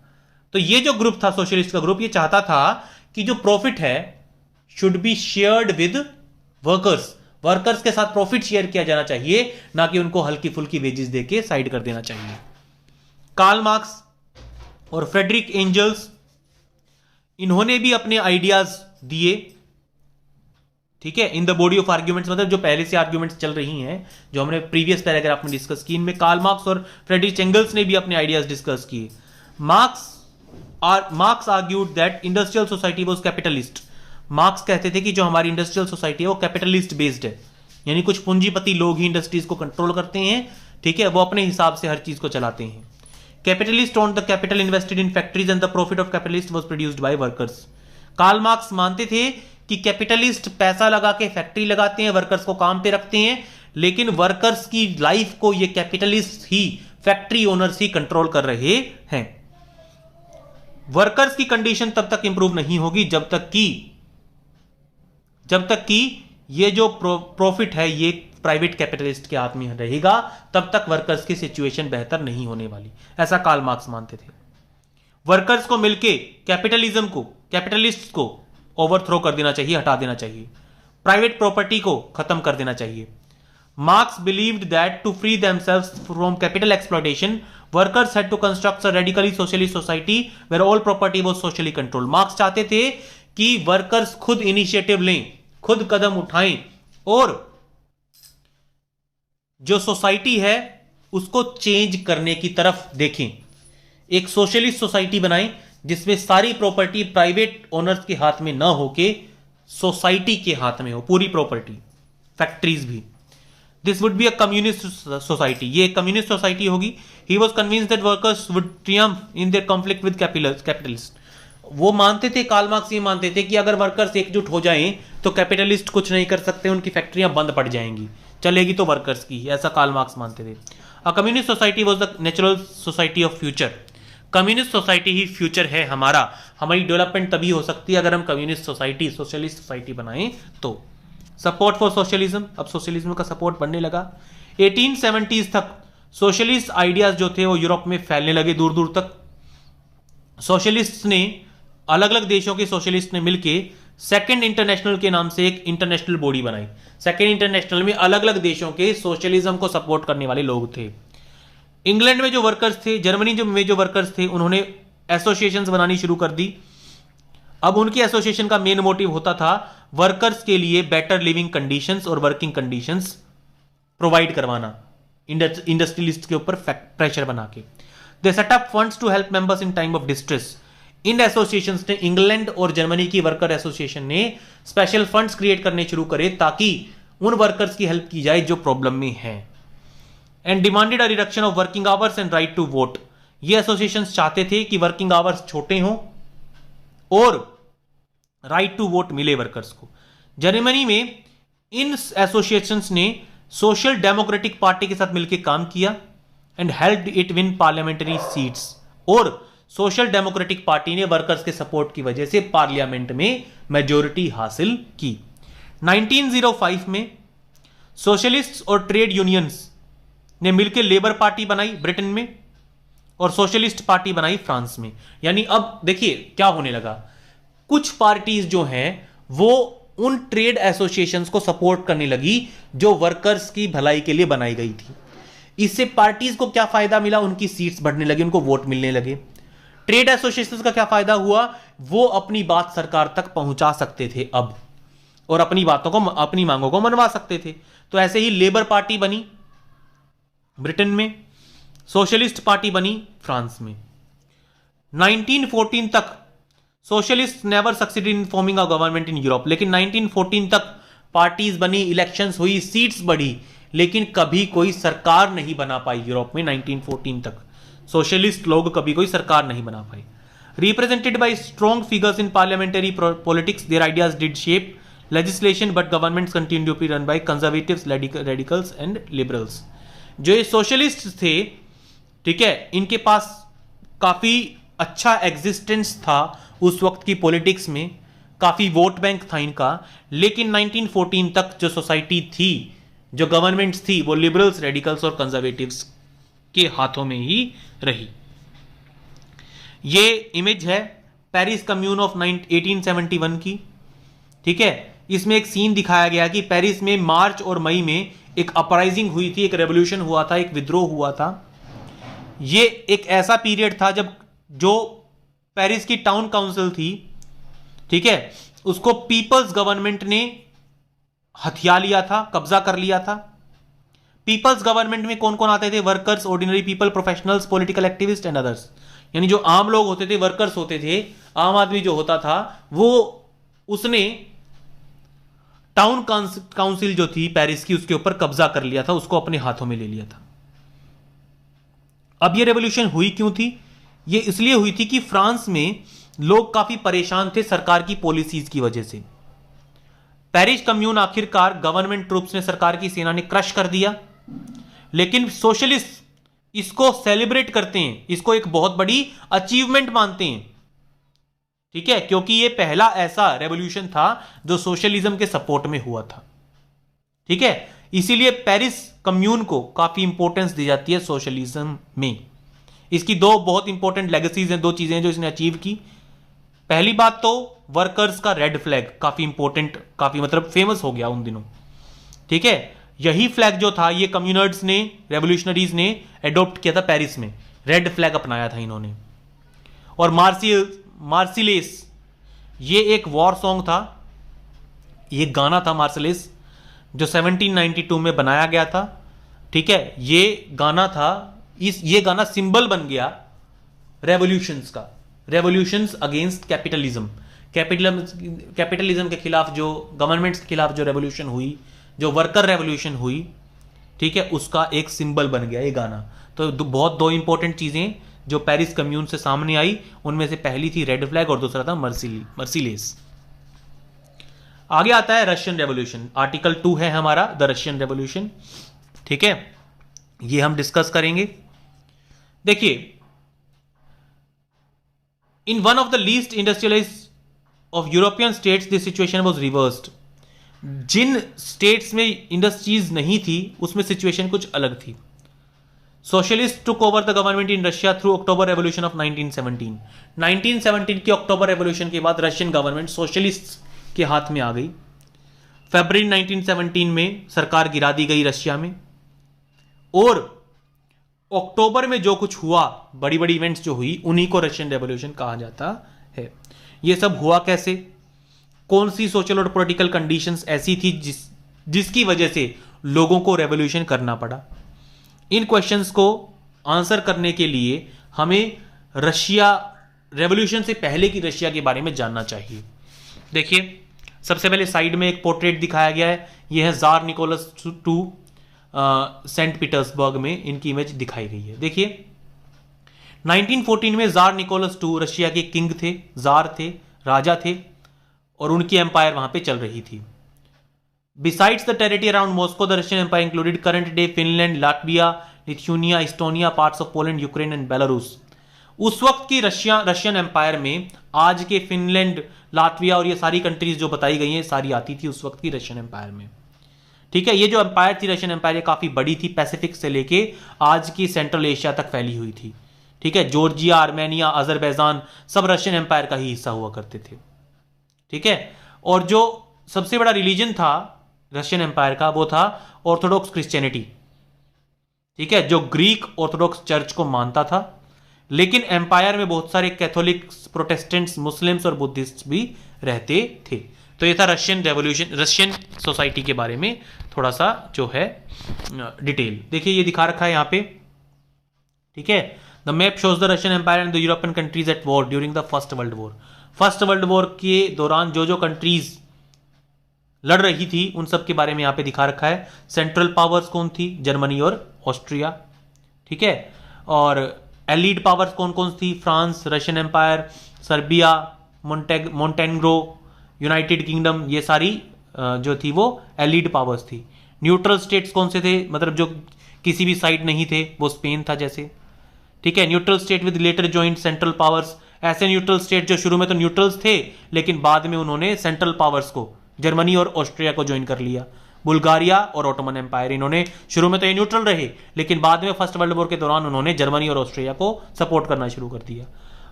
तो ये जो ग्रुप था सोशलिस्ट का ग्रुप, ये चाहता था कि जो प्रॉफिट है should be shared with workers, workers के साथ प्रॉफिट शेयर किया जाना चाहिए, ना कि उनको हल्की फुल्की वेजेस देके साइड कर देना चाहिए। कार्ल मार्क्स और फ्रेडरिक एंजल्स, इन्होंने भी अपने आइडियाज दिए, ठीक है, in the body of arguments, मतलब जो पहले से आर्ग्यूमेंट्स चल रही हैं, जो हमने प्रीवियस पैराग्राफ में डिस्कस की, इनमें कार्ल मार्क्स और फ्रेडरिक एंगल्स ने भी अपने आइडियाज डिस्कस किए। Marks argued that industrial society was capitalist. Marks कहते थे कि जो हमारी इंडस्ट्रियल सोसाइटी है वो कैपिटलिस्ट बेस्ड है, यानी कुछ पूंजीपति लोग ही इंडस्ट्रीज को कंट्रोल करते हैं, ठीक है, वो अपने हिसाब से हर चीज को चलाते हैं। Capitalist own the capital invested in factories and the profit of capitalist was produced by workers. Karl Marx मानते थे कि कैपिटलिस्ट पैसा लगा के फैक्ट्री लगाते हैं, वर्कर्स को काम पे रखते हैं, लेकिन वर्कर्स की लाइफ को ये कैपिटलिस्ट ही, फैक्ट्री ओनर्स ही कंट्रोल कर रहे हैं। वर्कर्स की कंडीशन तब तक इंप्रूव नहीं होगी जब तक कि ये जो प्रॉफिट है ये प्राइवेट कैपिटलिस्ट के हाथ में रहेगा, तब तक वर्कर्स की सिचुएशन बेहतर नहीं होने वाली, ऐसा कार्ल मार्क्स मानते थे। वर्कर्स को मिलके कैपिटलिज्म को, कैपिटलिस्ट को ओवरथ्रो कर देना चाहिए, हटा देना चाहिए, प्राइवेट प्रॉपर्टी को खत्म कर देना चाहिए। Marx believed that to free themselves from capital exploitation, workers had to construct a radically socialist society where all property was socially controlled. Marks चाहते थे कि वर्कर्स खुद इनिशिएटिव लें, खुद कदम उठाएं और जो सोसाइटी है उसको चेंज करने की तरफ देखें, एक सोशलिस्ट सोसाइटी बनाएं जिसमें सारी प्रॉपर्टी प्राइवेट ओनर्स के हाथ में ना होके सोसाइटी के हाथ में हो, पूरी प्रॉपर्टी, फैक्ट्रीज भी. This would be a communist society, ये कम्युनिस्ट सोसाइटी होगी. He was convinced that workers would Triumph in their conflict with capitalist. वो मानते थे, कार्ल मार्क्स ये मानते थे कि अगर वर्कर्स एकजुट हो जाएं तो कैपिटलिस्ट कुछ नहीं कर सकते, उनकी फैक्ट्रियां बंद पड़ जाएंगी, चलेगी तो वर्कर्स की, ऐसा कार्ल मार्क्स मानते थे. A communist society was the natural society of future. Communist society he future है हमारा. हमारी डेवलपमेंट तभी हो सकती है अगर हम कम्युनिस्ट सोसाइटी, सोशलिस्ट सोसाइटी बनाएं तो. सपोर्ट फॉर सोशलिज्म, अब सोशलिज्म का सपोर्ट बढ़ने लगा. 1870s तक सोशलिस्ट आइडियाज जो थे वो यूरोप में फैलने लगे दूर दूर तक. सोशलिस्ट ने, अलग अलग देशों के सोशलिस्ट ने मिलके सेकेंड इंटरनेशनल के नाम से एक इंटरनेशनल बॉडी बनाई. सेकेंड इंटरनेशनल में अलग अलग देशों के सोशलिज्म को सपोर्ट करने वाले लोग थे. इंग्लैंड में जो वर्कर्स थे, जर्मनी में जो वर्कर्स थे, उन्होंने एसोसिएशंस बनानी शुरू कर दी. अब उनकी एसोसिएशन का मेन मोटिव होता था वर्कर्स के लिए बेटर लिविंग कंडीशंस और वर्किंग कंडीशंस प्रोवाइड करवाना, इंडस्ट्रियलिस्ट के ऊपर प्रेशर बना के. They set up funds to help members in time of distress. इन एसोसिएशंस ने, इंग्लैंड और जर्मनी की वर्कर एसोसिएशन ने स्पेशल फंड्स क्रिएट करने शुरू करे ताकि उन वर्कर्स की हेल्प की जाए जो प्रॉब्लम में हैं. And demanded a reduction of working hours and right to vote. ये एसोसिएशंस चाहते थे कि वर्किंग आवर्स छोटे हों और राइट टू वोट मिले वर्कर्स को. जर्मनी में इन एसोसिएशंस ने सोशल डेमोक्रेटिक पार्टी के साथ मिलकर काम किया and helped it win parliamentary seats. और सोशल डेमोक्रेटिक पार्टी ने वर्कर्स के सपोर्ट की वजह से पार्लियामेंट में मेजोरिटी हासिल की. 1905 में सोशलिस्ट्स और ट्रेड यूनियंस ने मिलकर लेबर पार्टी बनाई ब्रिटेन में और सोशलिस्ट पार्टी बनाई फ्रांस में. यानी अब देखिए क्या होने लगा, कुछ पार्टीज जो हैं वो उन ट्रेड एसोसिएशंस को सपोर्ट करने लगी जो वर्कर्स की भलाई के लिए बनाई गई थी. इससे पार्टीज को क्या फायदा मिला, उनकी सीट्स बढ़ने लगी, उनको वोट मिलने लगे. ट्रेड एसोसिएशंस का क्या फायदा हुआ, वो अपनी बात सरकार तक पहुंचा सकते थे अब और अपनी बातों को, अपनी मांगों को मनवा सकते थे. तो ऐसे ही लेबर पार्टी बनी ब्रिटेन में, सोशलिस्ट पार्टी बनी फ्रांस में. 1914 तक socialist never succeeded in forming a government in Europe. लेकिन 1914 तक पार्टीज बनी, इलेक्शंस हुई, सीट्स बढ़ी, लेकिन कभी कोई सरकार नहीं बना पाई यूरोप में. 1914 तक सोशलिस्ट लोग कभी कोई सरकार नहीं बना पाए. Represented by strong figures in parliamentary politics, their ideas did shape legislation but governments continue to be run by conservatives, radicals and liberals. जो ये सोशलिस्ट थे, ठीक है, इनके पास काफी अच्छा एग्जिस्टेंस था उस वक्त की पॉलिटिक्स में, काफी वोट बैंक था इनका. लेकिन 1914 तक जो सोसाइटी थी, जो गवर्नमेंट्स थी, वो लिबरल्स, रेडिकल्स और कंजर्वेटिव्स के हाथों में ही रही. ये इमेज है पेरिस कम्यून ऑफ 1871 की. ठीक है, इसमें एक सीन दिखाया गया कि पेरिस में मार्च और मई में एक अपराइजिंग हुई थी, एक रेवोल्यूशन हुआ था, एक विद्रोह हुआ था. ये एक ऐसा पीरियड था जब जो पेरिस की टाउन काउंसिल थी, ठीक है, उसको पीपल्स गवर्नमेंट ने हथिया लिया था, कब्जा कर लिया था. पीपल्स गवर्नमेंट में कौन कौन आते थे? Workers, ordinary people, professionals, political activist and others. यानी जो आम लोग होते थे, वर्कर्स होते थे, आम आदमी जो होता था, वो उसने टाउन काउंसिल जो थी पेरिस की, उसके ऊपर कब्जा कर लिया था, उसको अपने हाथों में ले लिया था. अब ये रेवोल्यूशन हुई क्यों थी? ये इसलिए हुई थी कि फ्रांस में लोग काफी परेशान थे सरकार की पॉलिसीज की वजह से. पेरिस कम्यून आखिरकार गवर्नमेंट ट्रूप्स ने, सरकार की सेना ने क्रश कर दिया. लेकिन सोशलिस्ट इसको सेलिब्रेट करते हैं, इसको एक बहुत बड़ी अचीवमेंट मानते हैं. ठीक है, क्योंकि ये पहला ऐसा रेवोल्यूशन था जो सोशलिज्म के सपोर्ट में हुआ था. ठीक है, इसीलिए पेरिस कम्यून को काफी इंपॉर्टेंस दी जाती है सोशलिज्म में. इसकी दो बहुत इंपॉर्टेंट लेगेसीज हैं, दो चीजें जो इसने अचीव की. पहली बात तो वर्कर्स का रेड फ्लैग काफी इंपॉर्टेंट, काफी मतलब फेमस हो गया उन दिनों. ठीक है, यही फ्लैग जो था ये कम्युनर्ड्स ने, रेवोल्यूशनरीज ने एडॉप्ट किया था पेरिस में, रेड फ्लैग अपनाया था इन्होंने। और मार्सिलेस ये एक वॉर सॉन्ग था, ये गाना था मार्सिलेस जो 1792 में बनाया गया था। ठीक है, ये गाना था, ये गाना सिंबल बन गया रेवोल्यूशंस का, रेवोल्यूशंस अगेंस्ट कैपिटलिज्म, कैपिटलिज्म के खिलाफ, जो गवर्नमेंट्स के खिलाफ जो रेवोल्यूशन हुई, जो वर्कर रेवोल्यूशन हुई, ठीक है, उसका एक सिंबल बन गया ये गाना। तो दो इंपॉर्टेंट चीजें जो पेरिस कम्यून से सामने आई, उनमें से पहली थी रेड फ्लैग और दूसरा था मर्सिलेस। आगे आता है रशियन रेवोल्यूशन, आर्टिकल 2 है हमारा द रशियन रेवोल्यूशन। ठीक है, ये हम डिस्कस करेंगे। देखिए, in one of the least industrialised of European states this situation was reversed. जिन स्टेट्स में इंडस्ट्रीज नहीं थी उसमें सिचुएशन कुछ अलग थी। Socialist took over the government in Russia through October revolution of 1917। 1917 की अक्टूबर रेवोल्यूशन के बाद रशियन गवर्नमेंट सोशलिस्ट के हाथ में आ गई। फरवरी 1917 में सरकार गिरा दी गई रशिया में, और अक्टूबर में जो कुछ हुआ, बड़ी बड़ी इवेंट्स जो हुई, उन्हीं को रशियन रेवोल्यूशन कहा जाता है। यह सब हुआ कैसे? कौन सी सोशल और पॉलिटिकल कंडीशंस ऐसी थी जिसकी वजह से लोगों को रेवोल्यूशन करना पड़ा? इन क्वेश्चंस को आंसर करने के लिए हमें रशिया, रेवोल्यूशन से पहले की रशिया के बारे में जानना चाहिए। देखिए, सबसे पहले साइड में एक पोर्ट्रेट दिखाया गया है, यह है Tsar Nicholas II Saint Petersburg में इनकी इमेज दिखाई गई है। देखिए, 1914 में जार निकोलस II रशिया के किंग थे, जार थे, राजा थे, और उनकी एम्पायर वहां पे चल रही थी। Besides the territory around Moscow, the Russian Empire included current day Finland, Latvia, Lithuania, Estonia, parts of Poland, Ukraine and Belarus। उस वक्त की रशियन एम्पायर में आज के फिनलैंड, लातविया और ये सारी कंट्रीज जो बताई गई हैं सारी आती थी उस वक्त की रशियन एम्पायर में। ठीक है, ये जो एम्पायर थी रशियन एम्पायर, ये काफी बड़ी थी, पैसिफिक से लेके आज की सेंट्रल एशिया तक फैली हुई थी। ठीक है, जॉर्जिया, आर्मेनिया, अजरबैजान सब रशियन एम्पायर का ही हिस्सा हुआ करते थे। ठीक है, और जो सबसे बड़ा रिलीजन था रशियन एम्पायर का वो था ऑर्थोडॉक्स क्रिश्चियनिटी। ठीक है, जो ग्रीक ऑर्थोडॉक्स चर्च को मानता था, लेकिन एम्पायर में बहुत सारे कैथोलिक्स, प्रोटेस्टेंट्स, मुस्लिम्स और बुद्धिस्ट भी रहते थे। तो ये था रशियन रेवोल्यूशन, रशियन सोसाइटी के बारे में थोड़ा सा जो है डिटेल। देखिए, ये दिखा रखा है यहां पे। ठीक है, the map shows the Russian empire and the European countries at war during the first world war. First world war के दौरान जो जो कंट्रीज लड़ रही थी उन सब के बारे में यहां पे दिखा रखा है। सेंट्रल पावर्स कौन थी? जर्मनी और ऑस्ट्रिया। ठीक है, और एलीड पावर्स कौन कौन थी? France, Russian empire, Serbia, Montenegro, United Kingdom, ये सारी जो थी वो एलीड पावर्स थी। न्यूट्रल स्टेट्स कौन से थे? मतलब जो किसी भी साइड नहीं थे, वो स्पेन था जैसे। ठीक है, neutral state with later joint central powers, ऐसे न्यूट्रल स्टेट जो शुरू में तो न्यूट्रल्स थे लेकिन बाद में उन्होंने सेंट्रल पावर्स को, जर्मनी और ऑस्ट्रिया को ज्वाइन कर लिया। बुल्गारिया और ऑटोमन एम्पायर, इन्होंने शुरू में तो ये न्यूट्रल रहे लेकिन बाद में फर्स्ट वर्ल्ड वॉर के दौरान उन्होंने जर्मनी और ऑस्ट्रिया को सपोर्ट करना शुरू कर दिया।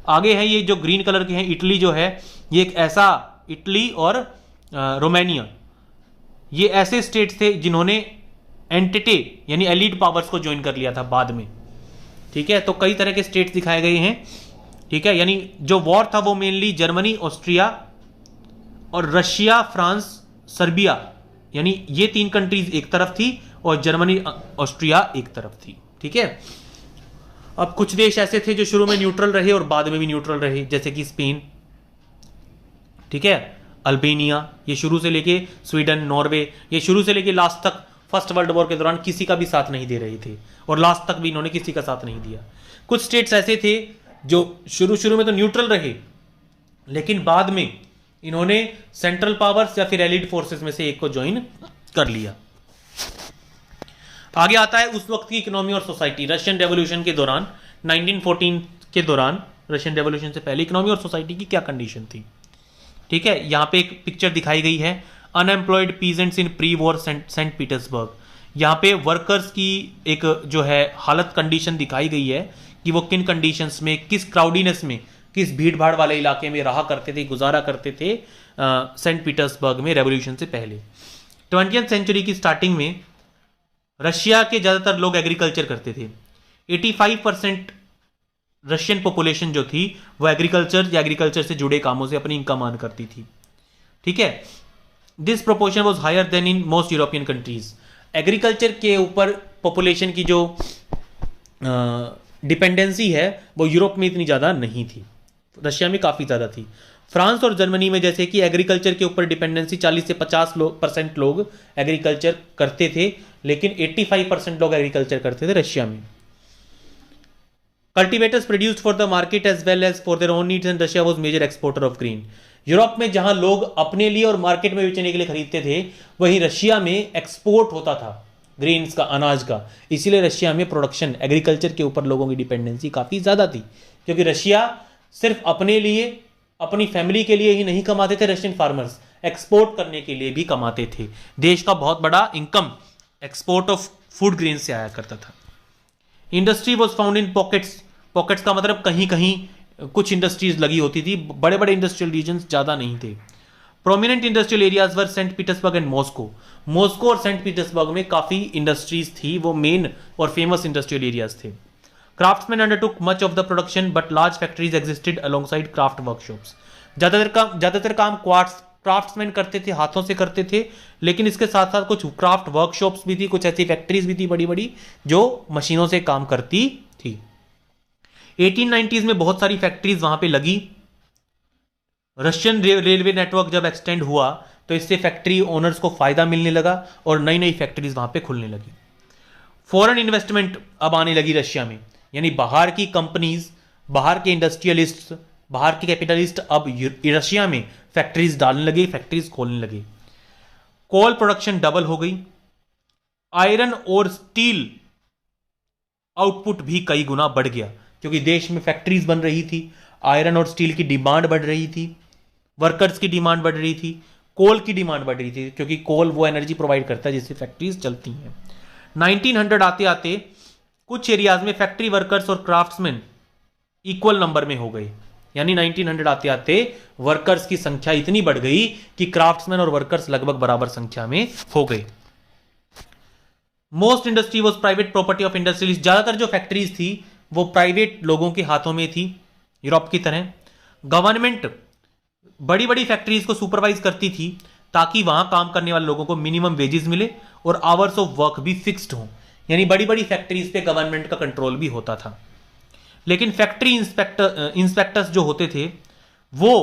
आगे है ये जो ग्रीन कलर के हैं, इटली जो है, ये एक ऐसा, इटली और रोमानिया, ये ऐसे स्टेट थे जिन्होंने एंटिटी यानी एलीड पावर्स को ज्वाइन कर लिया था बाद में। ठीक है, तो कई तरह के स्टेट्स दिखाए गए हैं। ठीक है, यानी जो वॉर था वो मेनली जर्मनी, ऑस्ट्रिया और रशिया, फ्रांस, सर्बिया, यानी ये तीन कंट्रीज एक तरफ थी और जर्मनी, ऑस्ट्रिया एक तरफ थी। ठीक है, अब कुछ देश ऐसे थे जो शुरू में न्यूट्रल रहे और बाद में भी न्यूट्रल रहे, जैसे कि स्पेन, ठीक है, अल्बेनिया, ये शुरू से लेके स्वीडन, नॉर्वे, ये शुरू से लेके लास्ट तक फर्स्ट वर्ल्ड वॉर के दौरान किसी का भी साथ नहीं दे रहे थे और लास्ट तक भी इन्होंने किसी का साथ नहीं दिया। कुछ स्टेट्स ऐसे थे जो शुरू में तो न्यूट्रल रहे लेकिन बाद में इन्होंने सेंट्रल पावर्स या फिर एलिड फोर्सेस में से एक को ज्वाइन कर लिया। आगे आता है उस वक्त की इकोनॉमी और सोसाइटी। रशियन रेवोल्यूशन के दौरान 1914 के दौरान, रशियन रेवोल्यूशन से पहले इकोनॉमी और सोसाइटी की क्या कंडीशन थी। ठीक है, यहां पे एक पिक्चर दिखाई गई है, unemployed peasants in pre war Saint Petersburg. यहां पे वर्कर्स की एक जो है हालत, कंडीशन दिखाई गई है कि वो किन कंडीशंस में, किस क्राउडीनेस में, किस भीड़ भाड़ वाले इलाके में रहा करते थे, गुजारा करते थे सेंट पीटर्सबर्ग में रेवोल्यूशन से पहले। 20th सेंचुरी की स्टार्टिंग में रशिया के ज्यादातर लोग एग्रीकल्चर करते थे। 85% रशियन पॉपुलेशन जो थी वो एग्रीकल्चर या एग्रीकल्चर से जुड़े कामों से अपनी इनकम अर्न करती थी। ठीक है, this proportion was higher than in most European countries. Agriculture के ऊपर पॉपुलेशन की जो डिपेंडेंसी है वो यूरोप में इतनी ज़्यादा नहीं थी, रशिया में काफ़ी ज़्यादा थी। फ्रांस और जर्मनी में जैसे कि एग्रीकल्चर के ऊपर डिपेंडेंसी 40 से 50% लोग एग्रीकल्चर करते थे, लेकिन 85% लोग एग्रीकल्चर करते थे रशिया में। Cultivators produced for the market as well as for their own needs and Russia was major exporter of grain. Europe में जहां लोग अपने लिए और मार्केट में बेचने के लिए खरीदते थे, वहीं रशिया में एक्सपोर्ट होता था ग्रेन्स का, अनाज का। इसीलिए रशिया में प्रोडक्शन, एग्रीकल्चर के ऊपर लोगों की डिपेंडेंसी काफ़ी ज़्यादा थी, क्योंकि रशिया सिर्फ अपने लिए, अपनी फैमिली के लिए ही नहीं कमाते थे। रशियन फार्मर्स एक्सपोर्ट करने के लिए भी कमाते थे। देश का बहुत बड़ा income export of food grain से आया करता था। Industry was found in pockets. Pockets का मतलब कहीं कहीं कुछ इंडस्ट्रीज लगी होती थी, बड़े बड़े इंडस्ट्रियल रीजन्स ज़्यादा नहीं थे। Prominent industrial areas were sent Petersburg and Moscow. Moscow और सेंट पीटर्सबर्ग में काफ़ी इंडस्ट्रीज थी, वो मेन और फेमस इंडस्ट्रियल एरियाज थे। Craftsman undertook much of the production but large factories existed alongside craft workshops. ज़्यादातर काम क्राफ्ट्समैन करते थे, हाथों से करते थे, लेकिन इसके साथ साथ कुछ क्राफ्ट वर्कशॉप्स भी थी, कुछ ऐसी फैक्ट्रीज भी थी बड़ी बड़ी जो मशीनों से काम करती थी। 1890s में बहुत सारी फैक्ट्रीज वहां पे लगी। रशियन रेलवे नेटवर्क जब एक्सटेंड हुआ तो इससे फैक्ट्री ओनर्स को फायदा मिलने लगा और नई नई फैक्ट्रीज वहां पे खुलने लगी। फॉरेन इन्वेस्टमेंट अब आने लगी रशिया में, यानी बाहर की कंपनीज, बाहर के इंडस्ट्रियलिस्ट, बाहर के कैपिटलिस्ट अब रशिया में फैक्ट्रीज डालने लगे, फैक्ट्रीज खोलने लगे। कोल प्रोडक्शन डबल हो गई। आयरन और स्टील आउटपुट भी कई गुना बढ़ गया, क्योंकि देश में फैक्ट्रीज बन रही थी, आयरन और स्टील की डिमांड बढ़ रही थी, वर्कर्स की डिमांड बढ़ रही थी, कोल की डिमांड बढ़ रही थी, क्योंकि कोल वो एनर्जी प्रोवाइड करता है जिससे फैक्ट्रीज चलती हैं। 1900 आते आते कुछ एरियाज में फैक्ट्री वर्कर्स और क्राफ्ट्समैन इक्वल नंबर में हो गए, यानी 1900 आते आते वर्कर्स की संख्या इतनी बढ़ गई कि क्राफ्ट्समैन और वर्कर्स लगभग बराबर संख्या में हो गए। Most industry was private property of industrialist. ज्यादातर जो फैक्ट्रीज थी वो प्राइवेट लोगों के हाथों में थी, यूरोप की तरह। गवर्नमेंट बड़ी बड़ी फैक्ट्रीज को सुपरवाइज करती थी ताकि वहां काम करने वाले लोगों को मिनिमम वेजेस मिले और आवर्स ऑफ वर्क भी फिक्स्ड हो, यानी बड़ी बड़ी फैक्ट्रीज पे गवर्नमेंट का कंट्रोल भी होता था। लेकिन फैक्ट्री इंस्पेक्टर्स जो होते थे वो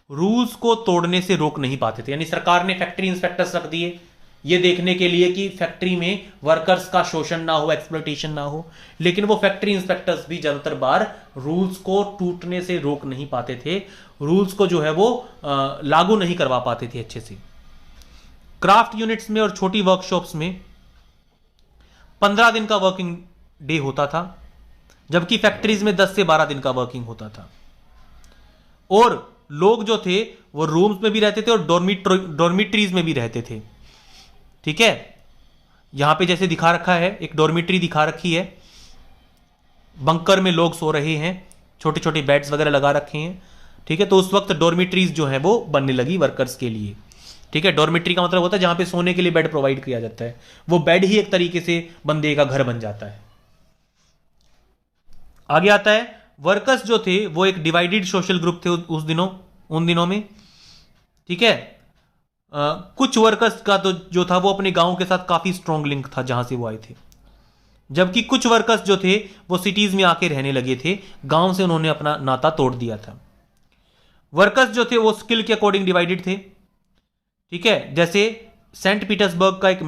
रूल्स को तोड़ने से रोक नहीं पाते थे, यानी सरकार ने फैक्ट्री इंस्पेक्टर्स रख दिए ये देखने के लिए कि फैक्ट्री में वर्कर्स का शोषण ना हो, एक्सप्लॉयटेशन ना हो, लेकिन वो फैक्ट्री इंस्पेक्टर्स भी ज्यादातर बार रूल्स को टूटने से रोक नहीं पाते थे, रूल्स को जो है वो लागू नहीं करवा पाते थे अच्छे से। क्राफ्ट यूनिट्स में और छोटी वर्कशॉप्स में 15 दिन का वर्किंग डे होता था, जबकि फैक्ट्रीज में 10 से 12 दिन का वर्किंग होता था। और लोग जो थे वो रूम्स में भी रहते थे और डॉर्मिटरीज में भी रहते थे। ठीक है, यहां पे जैसे दिखा रखा है, एक डॉर्मिटरी दिखा रखी है, बंकर में लोग सो रहे हैं, छोटे छोटे बेड्स वगैरह लगा रखे हैं। ठीक है, तो उस वक्त डॉर्मिटरीज जो है वो बनने लगी वर्कर्स के लिए। ठीक है, डॉर्मिटरी का मतलब होता है जहां पे सोने के लिए बेड प्रोवाइड किया जाता है, वो बेड ही एक तरीके से बंदे का घर बन जाता है। आगे आता है, वर्कर्स जो थे वो एक डिवाइडेड सोशल ग्रुप थे उन दिनों में। ठीक है, कुछ वर्कर्स का तो जो था वो अपने गांव के साथ काफी स्ट्रॉन्ग लिंक था जहां से वो आए थे, जबकि कुछ वर्कर्स जो थे वो सिटीज में आके रहने लगे थे, गांव से उन्होंने अपना नाता तोड़ दिया था। वर्कर्स जो थे वो स्किल के अकॉर्डिंग डिवाइडेड थे। ठीक है, जैसे सेंट पीटर्सबर्ग का एक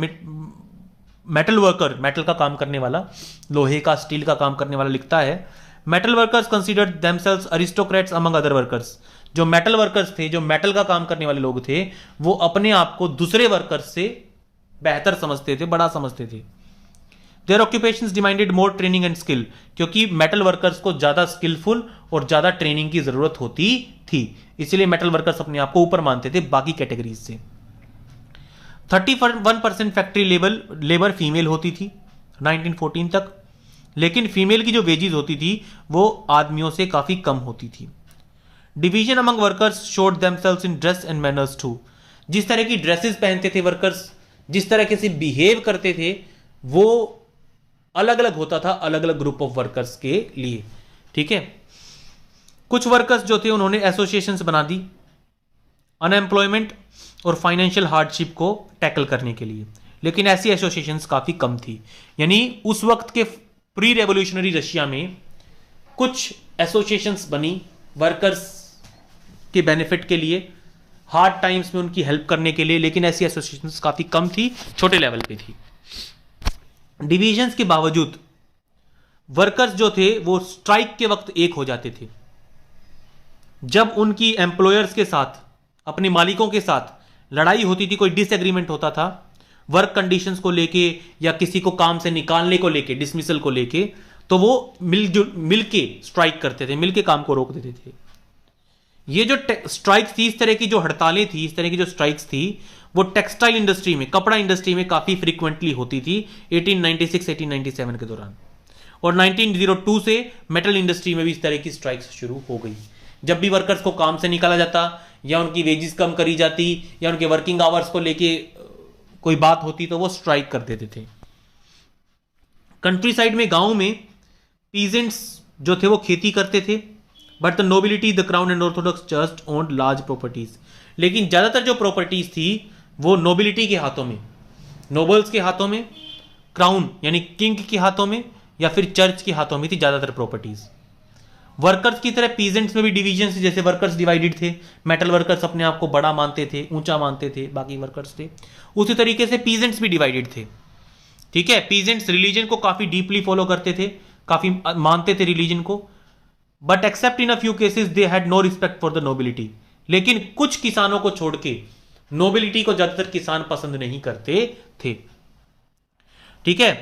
मेटल वर्कर, मेटल का काम करने वाला, लोहे का स्टील का काम करने वाला लिखता है, metal workers considered themselves aristocrats among other workers. जो मेटल वर्कर्स थे, जो मेटल का काम करने वाले लोग थे, वो अपने आप को दूसरे वर्कर्स से बेहतर समझते थे, बड़ा समझते थे। Their occupations demanded more training and skill, क्योंकि मेटल वर्कर्स को ज्यादा स्किलफुल और ज्यादा ट्रेनिंग की जरूरत होती थी, इसलिए मेटल वर्कर्स अपने आप को ऊपर मानते थे बाकी कैटेगरीज से। 31% फैक्ट्री लेबर फीमेल होती थी 1914 तक, लेकिन फीमेल की जो वेजेस होती थी वो आदमियों से काफी कम होती थी। Division among workers showed themselves in dress and manners too. जिस तरह की ड्रेसेस पहनते थे वर्कर्स, जिस तरह से बिहेव करते थे, वो अलग अलग होता था अलग अलग ग्रुप ऑफ वर्कर्स के लिए। ठीक है, कुछ वर्कर्स जो थे उन्होंने एसोसिएशंस बना दी अनएम्प्लॉयमेंट और फाइनेंशियल हार्डशिप को टैकल करने के लिए, लेकिन ऐसी एसोसिएशंस काफी कम थी। यानी उस वक्त के प्री रेवोल्यूशनरी रशिया में कुछ एसोसिएशंस बनी वर्कर्स के बेनिफिट के लिए, हार्ड टाइम्स में उनकी हेल्प करने के लिए, लेकिन ऐसी एसोसिएशंस काफी कम थी, छोटे लेवल पे थी। डिविजन्स के बावजूद वर्कर्स जो थे वो स्ट्राइक के वक्त एक हो जाते थे। जब उनकी एम्प्लॉयर्स के साथ, अपने मालिकों के साथ लड़ाई होती थी, कोई डिसएग्रीमेंट होता था वर्क कंडीशंस को लेके या किसी को काम से निकालने को लेके, डिसमिसल को लेके, तो वो मिल के स्ट्राइक करते थे, मिल के काम को रोक देते थे। ये जो स्ट्राइक थी, इस तरह की जो हड़तालें थी, इस तरह की जो स्ट्राइक्स थी, वो टेक्सटाइल इंडस्ट्री में, कपड़ा इंडस्ट्री में काफी फ्रीक्वेंटली होती थी 1896-1897 के दौरान। और 1902 से मेटल इंडस्ट्री में भी इस तरह की स्ट्राइक्स शुरू हो गई। जब भी वर्कर्स को काम से निकाला जाता या उनकी वेजेस कम करी जाती या उनके वर्किंग आवर्स को लेके कोई बात होती तो वो स्ट्राइक कर देते थे। कंट्री साइड में, गांव में पीजेंट्स जो थे वो खेती करते थे, but the nobility, the crown and Orthodox church owned large properties. लेकिन ज्यादातर जो प्रॉपर्टीज थी वो नोबिलिटी के हाथों में, नोबल्स के हाथों में, क्राउन यानी किंग के हाथों में या फिर चर्च के हाथों में थी ज्यादातर प्रॉपर्टीज। वर्कर्स की तरह पीजेंट्स में भी डिवीजन, जैसे वर्कर्स डिवाइडेड थे, मेटल वर्कर्स अपने आप को बड़ा मानते थे, ऊंचा मानते थे, बाकी वर्कर्स थे, उसी तरीके से पीजेंट्स भी डिवाइडेड थे। ठीक है, पीजेंट्स रिलीजन को काफी डीपली फॉलो करते थे, काफी मानते थे रिलीजन को, but except in a few cases they had no respect for the nobility. लेकिन कुछ किसानों को छोड़ के नोबिलिटी को ज्यादातर किसान पसंद नहीं करते थे। ठीक है,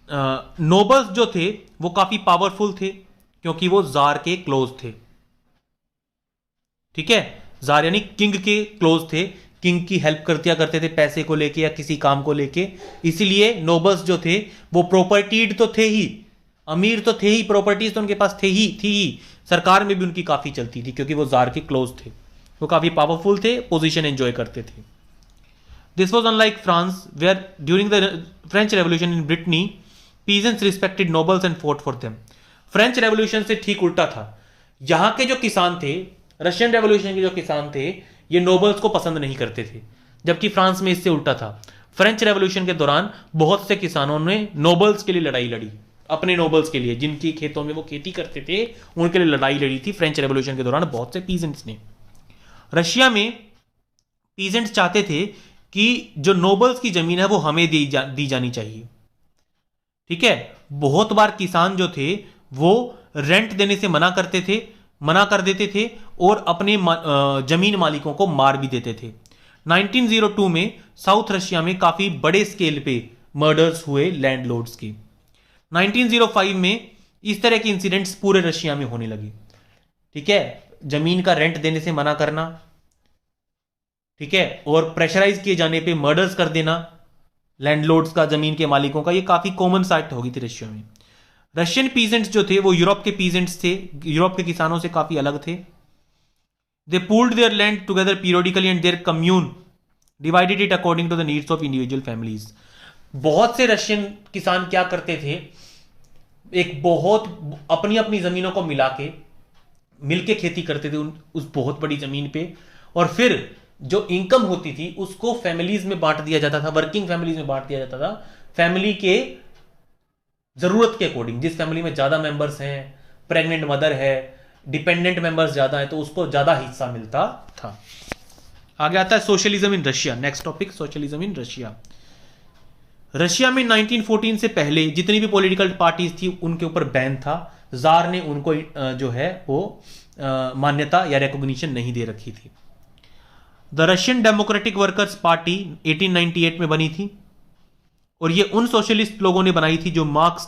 नोबल्स जो थे वो काफी पावरफुल थे क्योंकि वो जार के क्लोज थे। ठीक है, जार यानी किंग के क्लोज थे, किंग की हेल्प करते थे पैसे को लेके या किसी काम को लेके। इसीलिए नोबल्स जो थे वो प्रॉपर्टीड तो थे ही, अमीर तो थे ही, प्रॉपर्टीज तो उनके पास थी ही, सरकार में भी उनकी काफी चलती थी क्योंकि वो जार के क्लोज थे, वो काफी पावरफुल थे, पोजीशन एंजॉय करते थे। This was unlike France where during the French revolution in Brittany peasants respected nobles and fought for them. French revolution से ठीक उल्टा था, यहां के जो किसान थे, रशियन रेवोल्यूशन के जो किसान थे, ये नोबल्स को पसंद नहीं करते थे, जबकि फ्रांस में इससे उल्टा था। फ्रेंच रेवोल्यूशन के दौरान बहुत से किसानों ने नोबल्स के लिए लड़ाई लड़ी, अपने नोबल्स के लिए, जिनकी खेतों में वो खेती करते थे उनके लिए लड़ाई लड़ी थी फ्रेंच रेवोल्यूशन के दौरान बहुत से पीजेंट्स ने। रशिया में पीजेंट्स चाहते थे कि जो नोबल्स की जमीन है वो हमें दी जानी चाहिए। ठीक है, बहुत बार किसान जो थे वो रेंट देने से मना कर देते थे और अपने जमीन मालिकों को मार भी देते थे। 1902 में साउथ रशिया में काफी बड़े स्केल पे मर्डर्स हुए लैंडलॉर्ड्स के। 1905 में इस तरह के इंसिडेंट्स पूरे रशिया में होने लगे। ठीक है, जमीन का रेंट देने से मना करना, ठीक है, और प्रेशराइज किए जाने पे मर्डर्स कर देना लैंडलॉर्ड्स का, जमीन के मालिकों का, ये काफी कॉमन साइट हो गई थी रशिया में। रशियन पीजेंट्स जो थे वो यूरोप के पीजेंट्स थे, यूरोप के किसानों से काफी अलग थे। They pooled their land together periodically and their commune divided it according to the needs of individual families. बहुत से रशियन किसान क्या करते थे, एक बहुत अपनी अपनी जमीनों को मिलके खेती करते थे उस बहुत बड़ी जमीन पे, और फिर जो इनकम होती थी उसको फैमिलीज में बांट दिया जाता था, वर्किंग फैमिलीज में बांट दिया जाता था, फैमिली के जरूरत के अकॉर्डिंग। जिस फैमिली में ज्यादा मेंबर्स हैं, प्रेग्नेंट मदर है, डिपेंडेंट मेंबर्स ज्यादा है, तो उसको ज्यादा हिस्सा मिलता था। आगे आता है socialism in Russia. Next topic, socialism in Russia. Russia में 1914 से पहले जितनी भी पॉलिटिकल पार्टीज थी उनके ऊपर बैन था। जार ने उनको जो है वो मान्यता या रिकॉग्निशन नहीं दे रखी थी। The Russian democratic workers party 1898 में बनी थी और ये उन सोशलिस्ट लोगों ने बनाई थी जो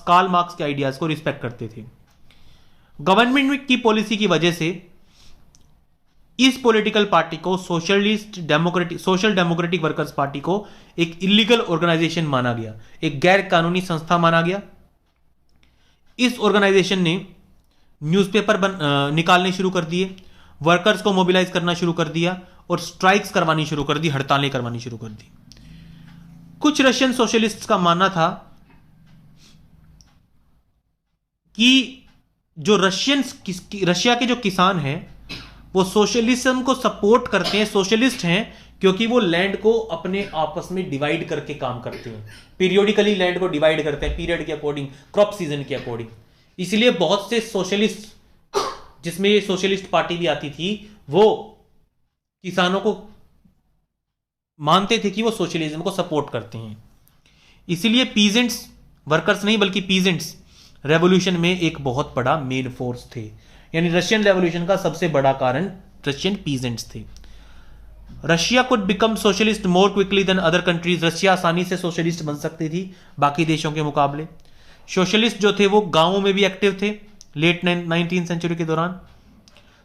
कार्ल मार्क्स के आइडियाज को रिस्पेक्ट करते थे। गवर्नमेंट की पॉलिसी की वजह से इस पॉलिटिकल पार्टी को सोशल डेमोक्रेटिक वर्कर्स पार्टी को एक इलीगल ऑर्गेनाइजेशन माना गया, एक गैर कानूनी संस्था माना गया। इस ऑर्गेनाइजेशन ने न्यूज़पेपर निकालने शुरू कर दिए, वर्कर्स को मोबिलाइज करना शुरू कर दिया और स्ट्राइक्स करवानी शुरू कर दी, हड़तालें करवानी शुरू कर दी। कुछ रशियन सोशलिस्ट्स का मानना था कि जो रशिया के जो किसान हैं वो सोशलिज्म को सपोर्ट करते हैं, सोशलिस्ट हैं, क्योंकि वो लैंड को अपने आपस में डिवाइड करके काम करते हैं, पीरियोडिकली लैंड को डिवाइड करते हैं पीरियड के अकॉर्डिंग, क्रॉप सीजन के अकॉर्डिंग। इसलिए बहुत से सोशलिस्ट, जिसमें ये सोशलिस्ट पार्टी भी आती थी, वो किसानों को मानते थे कि वो सोशलिज्म को सपोर्ट करते हैं। इसीलिए पीजेंट्स, वर्कर्स नहीं बल्कि पीजेंट्स रेवोल्यूशन में एक बहुत बड़ा मेन फोर्स थे। यानी रशियन रेवोल्यूशन का सबसे बड़ा कारण रशियन पीजेंट्स थे। Russia could become socialist more quickly than other countries. Russia आसानी से सोशलिस्ट बन सकती थी बाकी देशों के मुकाबले। सोशलिस्ट जो थे वो गांवों में भी एक्टिव थे लेट 19th सेंचुरी के दौरान।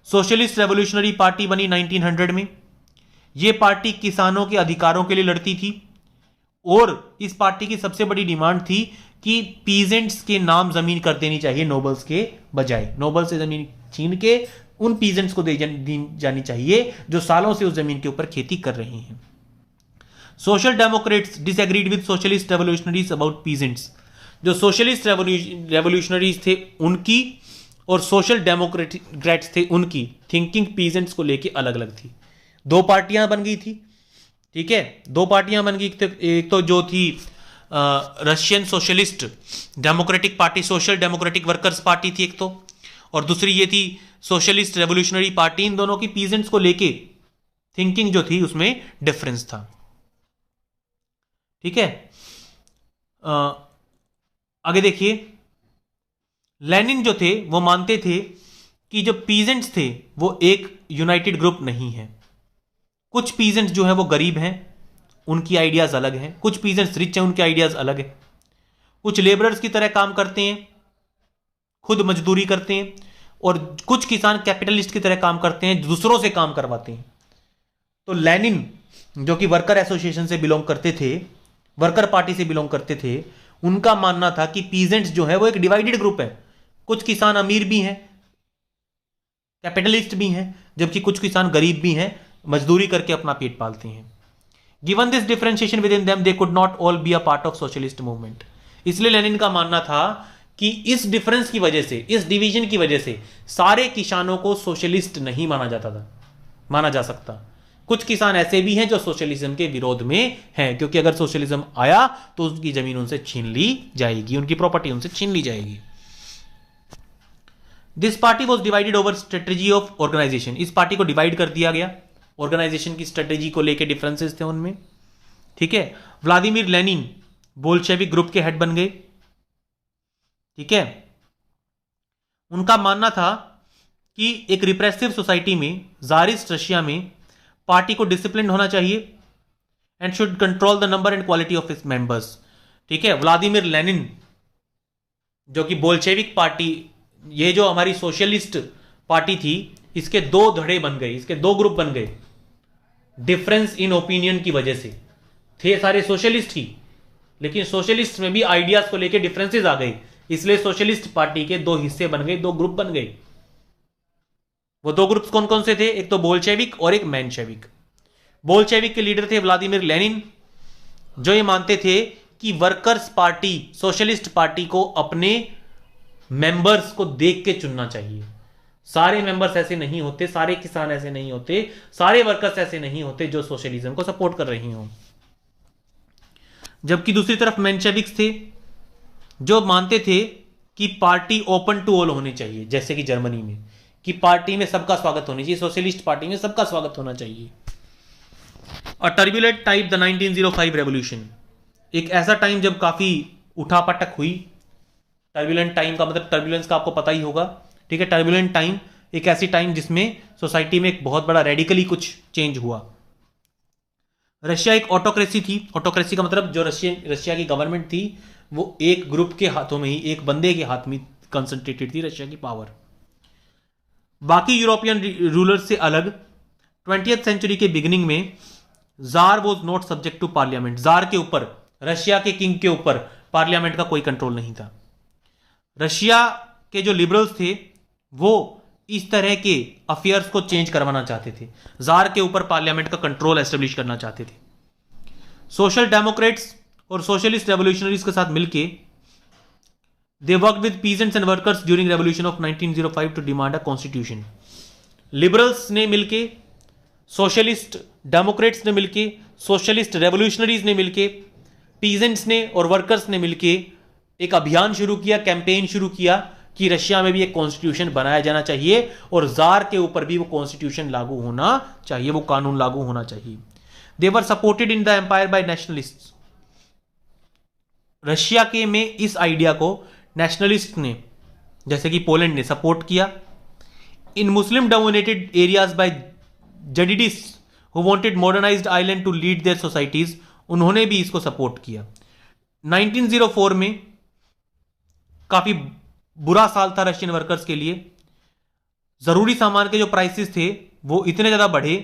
सोशलिस्ट रेवोल्यूशनरी पार्टी बनी 1900 में। यह पार्टी किसानों के अधिकारों के लिए लड़ती थी और इस पार्टी की सबसे बड़ी डिमांड थी कि पीजेंट्स के नाम जमीन कर देनी चाहिए नोबल्स के बजाय। नोबल से जमीन छीन के उन पीजेंट्स को दी जानी चाहिए जो सालों से उस जमीन के ऊपर खेती कर रहे हैं। Social Democrats disagreed with socialist revolutionaries about peasants. जो सोशलिस्ट रेवोल्यूशनरीज थे उनकी और सोशल डेमोक्रेट्स थे उनकी थिंकिंग पीजेंट्स को लेके अलग अलग थी। दो पार्टियां बन गई थी, ठीक है, दो पार्टियां बन गई। एक तो जो थी Russian socialist democratic party, social democratic workers party थी एक तो, और दूसरी ये थी सोशलिस्ट रेवोल्यूशनरी पार्टी। इन दोनों की पीजेंट्स को लेके थिंकिंग जो थी उसमें डिफरेंस था, ठीक है। आगे देखिए, लेनिन जो थे वो मानते थे कि जो पीजेंट्स थे वो एक यूनाइटेड ग्रुप नहीं है। कुछ पीजेंट्स जो है वो गरीब हैं, उनकी आइडियाज अलग हैं। कुछ पीजेंट्स रिच हैं, उनके आइडियाज अलग हैं। कुछ लेबरर्स की तरह काम करते हैं, खुद मजदूरी करते हैं, और कुछ किसान कैपिटलिस्ट की तरह काम करते हैं, दूसरों से काम करवाते हैं। तो लेनिन जो कि वर्कर एसोसिएशन से बिलोंग करते थे, वर्कर पार्टी से बिलोंग करते थे, उनका मानना था कि पीजेंट्स जो है वो एक डिवाइडेड ग्रुप है। कुछ किसान अमीर भी हैं, कैपिटलिस्ट भी हैं, जबकि कुछ किसान गरीब भी हैं, मजदूरी करके अपना पेट पालते हैं। Given this differentiation with in them they could not all be a part of socialist movement. इसलिए लेनिन का मानना था कि इस डिफरेंस की वजह से, इस डिवीजन की वजह से सारे किसानों को सोशलिस्ट नहीं माना जा सकता। कुछ किसान ऐसे भी हैं जो सोशलिज्म के विरोध में हैं, क्योंकि अगर सोशलिज्म आया तो उनकी जमीन उनसे छीन ली जाएगी, उनकी प्रॉपर्टी उनसे छीन ली जाएगी। This party was divided over strategy of organisation. इस पार्टी को डिवाइड कर दिया गया, ऑर्गेनाइजेशन की स्ट्रेटेजी को लेकर डिफरेंसेस थे उनमें, ठीक है। व्लादिमीर लेनिन बोल्शेविक ग्रुप के हेड बन गए, ठीक है। उनका मानना था कि एक रिप्रेसिव सोसाइटी में, ज़ारिस्ट रशिया में, पार्टी को डिसिप्लिन होना चाहिए and should control the number and quality of its members, ठीक है। व्लादिमीर लेनिन जो कि बोल्शेविक पार्टी, ये जो हमारी सोशलिस्ट पार्टी थी, इसके दो धड़े बन गए, इसके दो ग्रुप बन गए डिफरेंस इन ओपिनियन की वजह से। थे सारे सोशलिस्ट ही, लेकिन सोशलिस्ट में भी आइडियाज को लेकर डिफरेंसेस आ गए, इसलिए सोशलिस्ट पार्टी के दो हिस्से बन गए, दो ग्रुप बन गए। वो दो ग्रुप्स कौन कौन से थे? एक तो बोल्शेविक और एक मेंशेविक। बोल्शेविक के लीडर थे व्लादिमीर लेनिन, जो ये मानते थे कि वर्कर्स पार्टी, सोशलिस्ट पार्टी को अपने मेंबर्स को देख के चुनना चाहिए। सारे मेंबर्स ऐसे नहीं होते, सारे किसान ऐसे नहीं होते, सारे वर्कर्स ऐसे नहीं होते जो सोशलिज्म को सपोर्ट कर रही हों। जबकि दूसरी तरफ मेंशेविक्स थे, जो मानते थे कि पार्टी ओपन टू ऑल होनी चाहिए, जैसे कि जर्मनी में, कि पार्टी में सबका स्वागत होना चाहिए, सोशलिस्ट पार्टी में सबका स्वागत होना चाहिए। अ टर्बुलेंट टाइम द 1905 रेवोल्यूशन, एक ऐसा टाइम जब काफी उठापटक हुई। टर्बुलेंट टाइम का मतलब टर्बुलेंस का आपको पता ही होगा, ठीक है। टर्बुलेंट टाइम एक ऐसी टाइम जिसमें सोसाइटी में एक बहुत बड़ा रेडिकली कुछ चेंज हुआ। रशिया एक ऑटोक्रेसी थी। ऑटोक्रेसी का मतलब जो रशिया की गवर्नमेंट थी वो एक ग्रुप के हाथों में ही, एक बंदे के हाथ में कंसंट्रेटेड थी रशिया की पावर। बाकी यूरोपियन रूलर्स से अलग 20th सेंचुरी के बिगिनिंग में tsar was not subject to parliament. Tsar के ऊपर, रशिया के किंग के ऊपर पार्लियामेंट का कोई कंट्रोल नहीं था। रशिया के जो लिबरल्स थे वो इस तरह के अफेयर्स को चेंज करवाना चाहते थे, जार के ऊपर पार्लियामेंट का कंट्रोल एस्टेब्लिश करना चाहते थे। सोशल डेमोक्रेट्स और सोशलिस्ट रेवोल्यूशनरीज के साथ मिलके they work with peasants and workers during revolution of 1905 to demand a constitution. Liberals ने मिलके, सोशलिस्ट डेमोक्रेट्स ने मिलके, सोशलिस्ट रेवोल्यूशनरीज ने मिलके, पीजेंट्स ने और वर्कर्स ने मिलके एक अभियान शुरू किया, कैंपेन शुरू किया कि रशिया में भी एक कॉन्स्टिट्यूशन बनाया जाना चाहिए और जार के ऊपर भी वो कॉन्स्टिट्यूशन लागू होना चाहिए, वो कानून लागू होना चाहिए। They were supported in the empire by nationalist. Russia के में इस आइडिया को नेशनलिस्ट ने, जैसे कि पोलैंड ने, सपोर्ट किया। In Muslim dominated areas by jadidis who wanted modernised आइलैंड टू लीड देयर सोसाइटीज, उन्होंने भी इसको सपोर्ट किया। 1904 में काफी बुरा साल था रशियन वर्कर्स के लिए। जरूरी सामान के जो प्राइसेस थे वो इतने ज्यादा बढ़े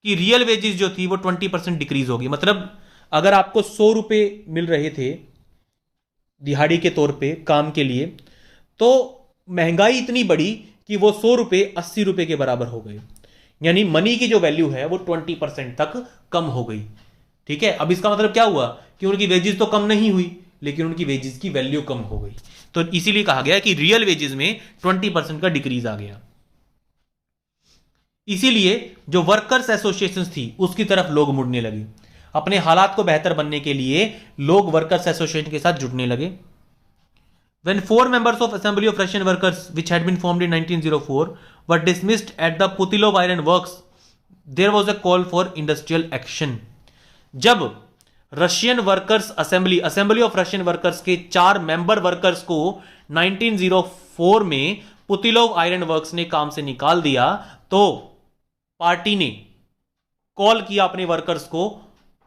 कि रियल वेजेस जो थी वो 20% डिक्रीज होगी। मतलब अगर आपको 100 रुपए मिल रहे थे दिहाड़ी के तौर पे काम के लिए, तो महंगाई इतनी बढ़ी कि वो 100 रुपए 80 रुपए के बराबर हो गए। यानी मनी की जो वैल्यू है वो 20% तक कम हो गई। ठीक है, अब इसका मतलब क्या हुआ कि उनकी वेजेस तो कम नहीं हुई, लेकिन उनकी वेजेस की वैल्यू कम हो गई। तो इसीलिए कहा गया कि रियल वेजेस में 20% का डिक्रीज आ गया। इसीलिए जो वर्कर्स एसोसिएशंस थी उसकी तरफ लोग मुड़ने लगे। अपने हालात को बेहतर बनने के लिए लोग वर्कर्स एसोसिएशन के साथ जुड़ने लगे। When 4 members of Assembly of Russian Workers, which had been formed in 1904, were dismissed at the Putilov Iron Works, there was a call for industrial action. जब Russian workers assembly of Russian workers के 4 member workers को 1904 में Putilov iron works ने काम से निकाल दिया, तो पार्टी ने कॉल किया अपने वर्कर्स को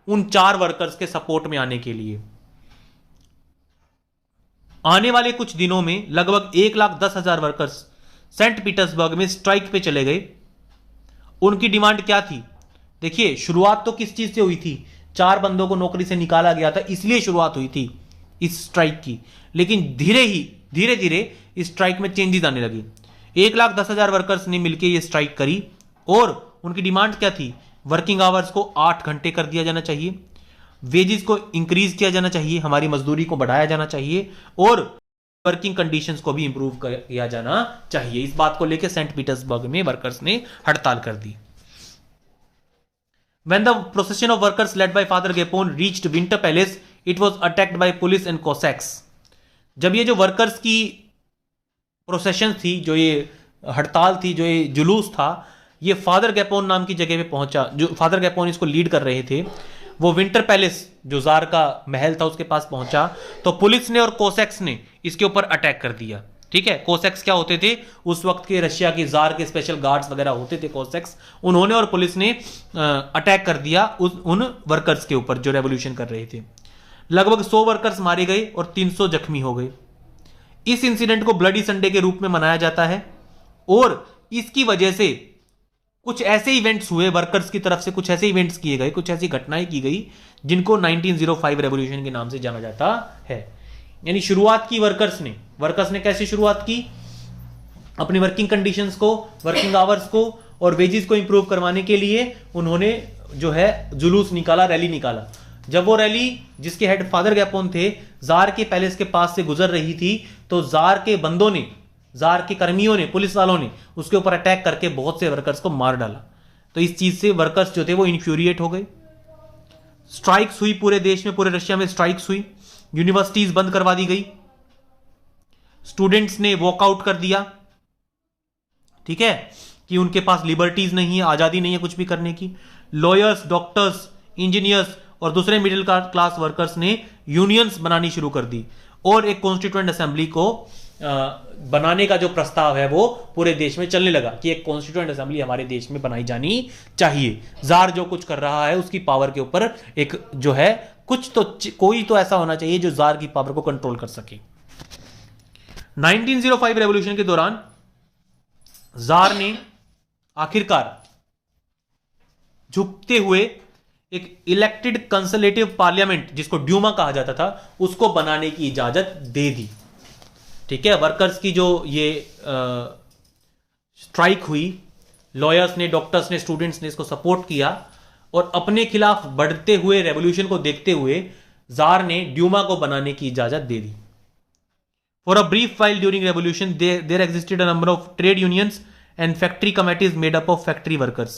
उन 4 वर्कर्स के सपोर्ट में आने के लिए। आने वाले कुछ दिनों में लगभग 1,10,000 वर्कर्स सेंट पीटर्सबर्ग में स्ट्राइक पे चले गए। उनकी डिमांड क्या थी? देखिए, शुरुआत तो किस चीज से हुई थी? 4 बंदों को नौकरी से निकाला गया था, इसलिए शुरुआत हुई थी इस स्ट्राइक की। लेकिन धीरे धीरे इस स्ट्राइक में चेंजेस आने लगे। 1,10,000 वर्कर्स ने मिलकर यह स्ट्राइक करी और उनकी डिमांड क्या थी? वर्किंग आवर्स को 8 घंटे कर दिया जाना चाहिए, वेजेस को इंक्रीज किया जाना चाहिए, हमारी मजदूरी को बढ़ाया जाना चाहिए और वर्किंग कंडीशंस को भी इंप्रूव किया जाना चाहिए। इस बात को लेकर सेंट पीटर्सबर्ग में वर्कर्स ने हड़ताल कर दी। When the procession of workers led by Father Gapon reached Winter Palace, it was attacked by police and Cossacks. जब ये जो वर्कर्स की प्रोसेशन थी, जो ये हड़ताल थी, जो ये जुलूस था, ये फादर गैपोन नाम की जगह पे पहुंचा। जो फादर गैपोन इसको लीड कर रहे थे, वो विंटर पैलेस जो जार का महल था उसके पास पहुंचा, तो पुलिस ने और कोसैक्स ने इसके ऊपर अटैक कर दिया। ठीक है, कोसैक्स क्या होते थे? उस वक्त के रशिया के जार के स्पेशल गार्ड्स वगैरह होते थे कोसैक्स। उन्होंने और पुलिस ने अटैक कर दिया उन वर्कर्स के ऊपर जो रेवोल्यूशन कर रहे थे। लगभग 100 वर्कर्स मारे गए और 300 जख्मी हो गए। इस इंसिडेंट को ब्लडी संडे के रूप में मनाया जाता है और इसकी वजह से कुछ ऐसे इवेंट्स हुए वर्कर्स की तरफ से, कुछ ऐसे इवेंट्स किए गए, कुछ ऐसी घटनाएं की गई जिनको 1905 रेवोल्यूशन के नाम से जाना जाता है। यानी शुरुआत की वर्कर्स ने कैसे शुरुआत की? अपनी वर्किंग कंडीशंस को, वर्किंग आवर्स को और वेजेस को इंप्रूव करवाने के लिए उन्होंने जो है जुलूस निकाला, रैली निकाला। जब वो रैली, जिसके हेड फादर गैपोन थे, जार के पैलेस के पास से गुजर रही थी, तो जार के बंदों ने, जार के कर्मियों ने, पुलिस वालों ने उसके ऊपर अटैक करके बहुत से वर्कर्स को मार डाला। तो इस चीज से वर्कर्स जो थे वो इन्फ्यूरिएट हो गए। स्ट्राइक्स हुई पूरे देश में, पूरे रशिया में स्ट्राइक्स हुई। यूनिवर्सिटीज बंद करवा दी गई, स्टूडेंट्स ने वॉकआउट कर दिया। ठीक है, कि उनके पास लिबर्टीज नहीं है, आजादी नहीं है कुछ भी करने की। लॉयर्स, डॉक्टर्स, इंजीनियर्स और दूसरे मिडिल क्लास वर्कर्स ने यूनियंस बनानी शुरू कर दी और एक कॉन्स्टिट्यूएंट असेंबली को बनाने का जो प्रस्ताव है वो पूरे देश में चलने लगा कि एक कॉन्स्टिट्यूएंट असेंबली हमारे देश में बनाई जानी चाहिए। जार जो कुछ कर रहा है उसकी पावर के ऊपर एक जो है कुछ तो, कोई तो ऐसा होना चाहिए जो जार की पावर को कंट्रोल कर सके। 1905 रेवोल्यूशन के दौरान जार ने आखिरकार झुकते हुए एक इलेक्टेड कंसलेटिव पार्लियामेंट, जिसको ड्यूमा कहा जाता था, उसको बनाने की इजाजत दे दी। ठीक है, वर्कर्स की जो ये स्ट्राइक हुई, लॉयर्स ने, डॉक्टर्स ने, स्टूडेंट्स ने इसको सपोर्ट किया और अपने खिलाफ बढ़ते हुए रेवोल्यूशन को देखते हुए जार ने ड्यूमा को बनाने की इजाजत दे दी। For a brief while during revolution there existed a number of trade unions and factory committees made up of factory workers.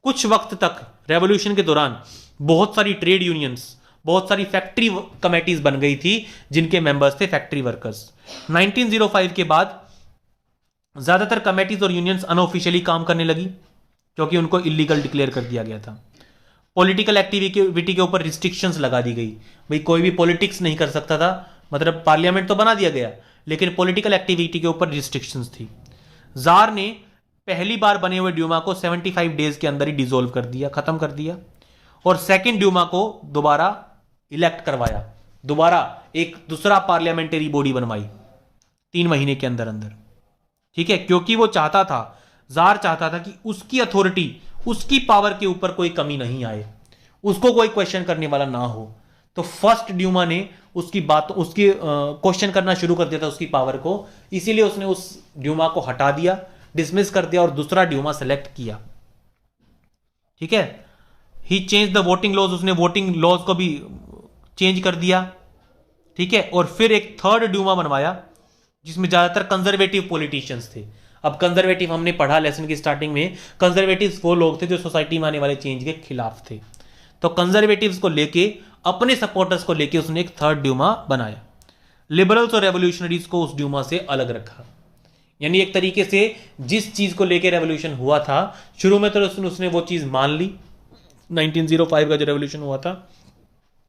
कुछ वक्त तक रेवोल्यूशन के दौरान बहुत सारी ट्रेड यूनियंस, बहुत सारी फैक्ट्री कमेटीज बन गई थी जिनके मेंबर्स थे फैक्ट्री वर्कर्स। 1905 के बाद ज्यादातर कमेटीज और यूनियंस अनऑफिशियली काम करने लगी क्योंकि उनको इलीगल डिक्लेयर कर दिया गया था। पॉलिटिकल एक्टिविटी के ऊपर रिस्ट्रिक्शंस लगा दी गई, भाई कोई भी पॉलिटिक्स नहीं कर सकता था, मतलब पार्लियामेंट तो बना दिया गया लेकिन पॉलिटिकल एक्टिविटी के ऊपर रिस्ट्रिक्शंस थी। जार ने पहली बार बने हुए ड्यूमा को 75 डेज के अंदर ही डिसॉल्व कर दिया, खत्म कर दिया, और सेकेंड ड्यूमा को दोबारा इलेक्ट करवाया, दोबारा एक दूसरा पार्लियामेंटरी बॉडी बनवाई 3 महीने के अंदर अंदर। ठीक है, क्योंकि वो चाहता था, जार चाहता था कि उसकी अथॉरिटी, उसकी पावर के ऊपर कोई कमी नहीं आए, उसको कोई क्वेश्चन करने वाला ना हो। तो फर्स्ट ड्यूमा ने उसकी बात, उसकी क्वेश्चन करना शुरू कर दिया था उसकी पावर को, इसीलिए उसने उस ड्यूमा को हटा दिया, डिसमिस कर दिया और दूसरा ड्यूमा सेलेक्ट किया। ठीक है, ही चेंज द वोटिंग लॉज, उसने वोटिंग लॉज को भी चेंज कर दिया। ठीक है, और फिर एक थर्ड ड्यूमा बनवाया जिसमें ज्यादातर कंजर्वेटिव पॉलिटिशियंस थे। अब कंजर्वेटिव हमने पढ़ा लेसन की स्टार्टिंग में, कंजर्वेटिव्स वो लोग थे जो सोसाइटी में आने वाले चेंज के खिलाफ थे। तो कंजर्वेटिव्स को लेके, अपने सपोर्टर्स को लेके उसने एक थर्ड ड्यूमा बनाया। लिबरल्स और रेवोल्यूशनरीज को उस ड्यूमा से अलग रखा, यानी एक तरीके से जिस चीज को लेके रेवोल्यूशन हुआ था शुरू में तो उसने वो चीज मान ली 1905 का जो रेवोल्यूशन हुआ था,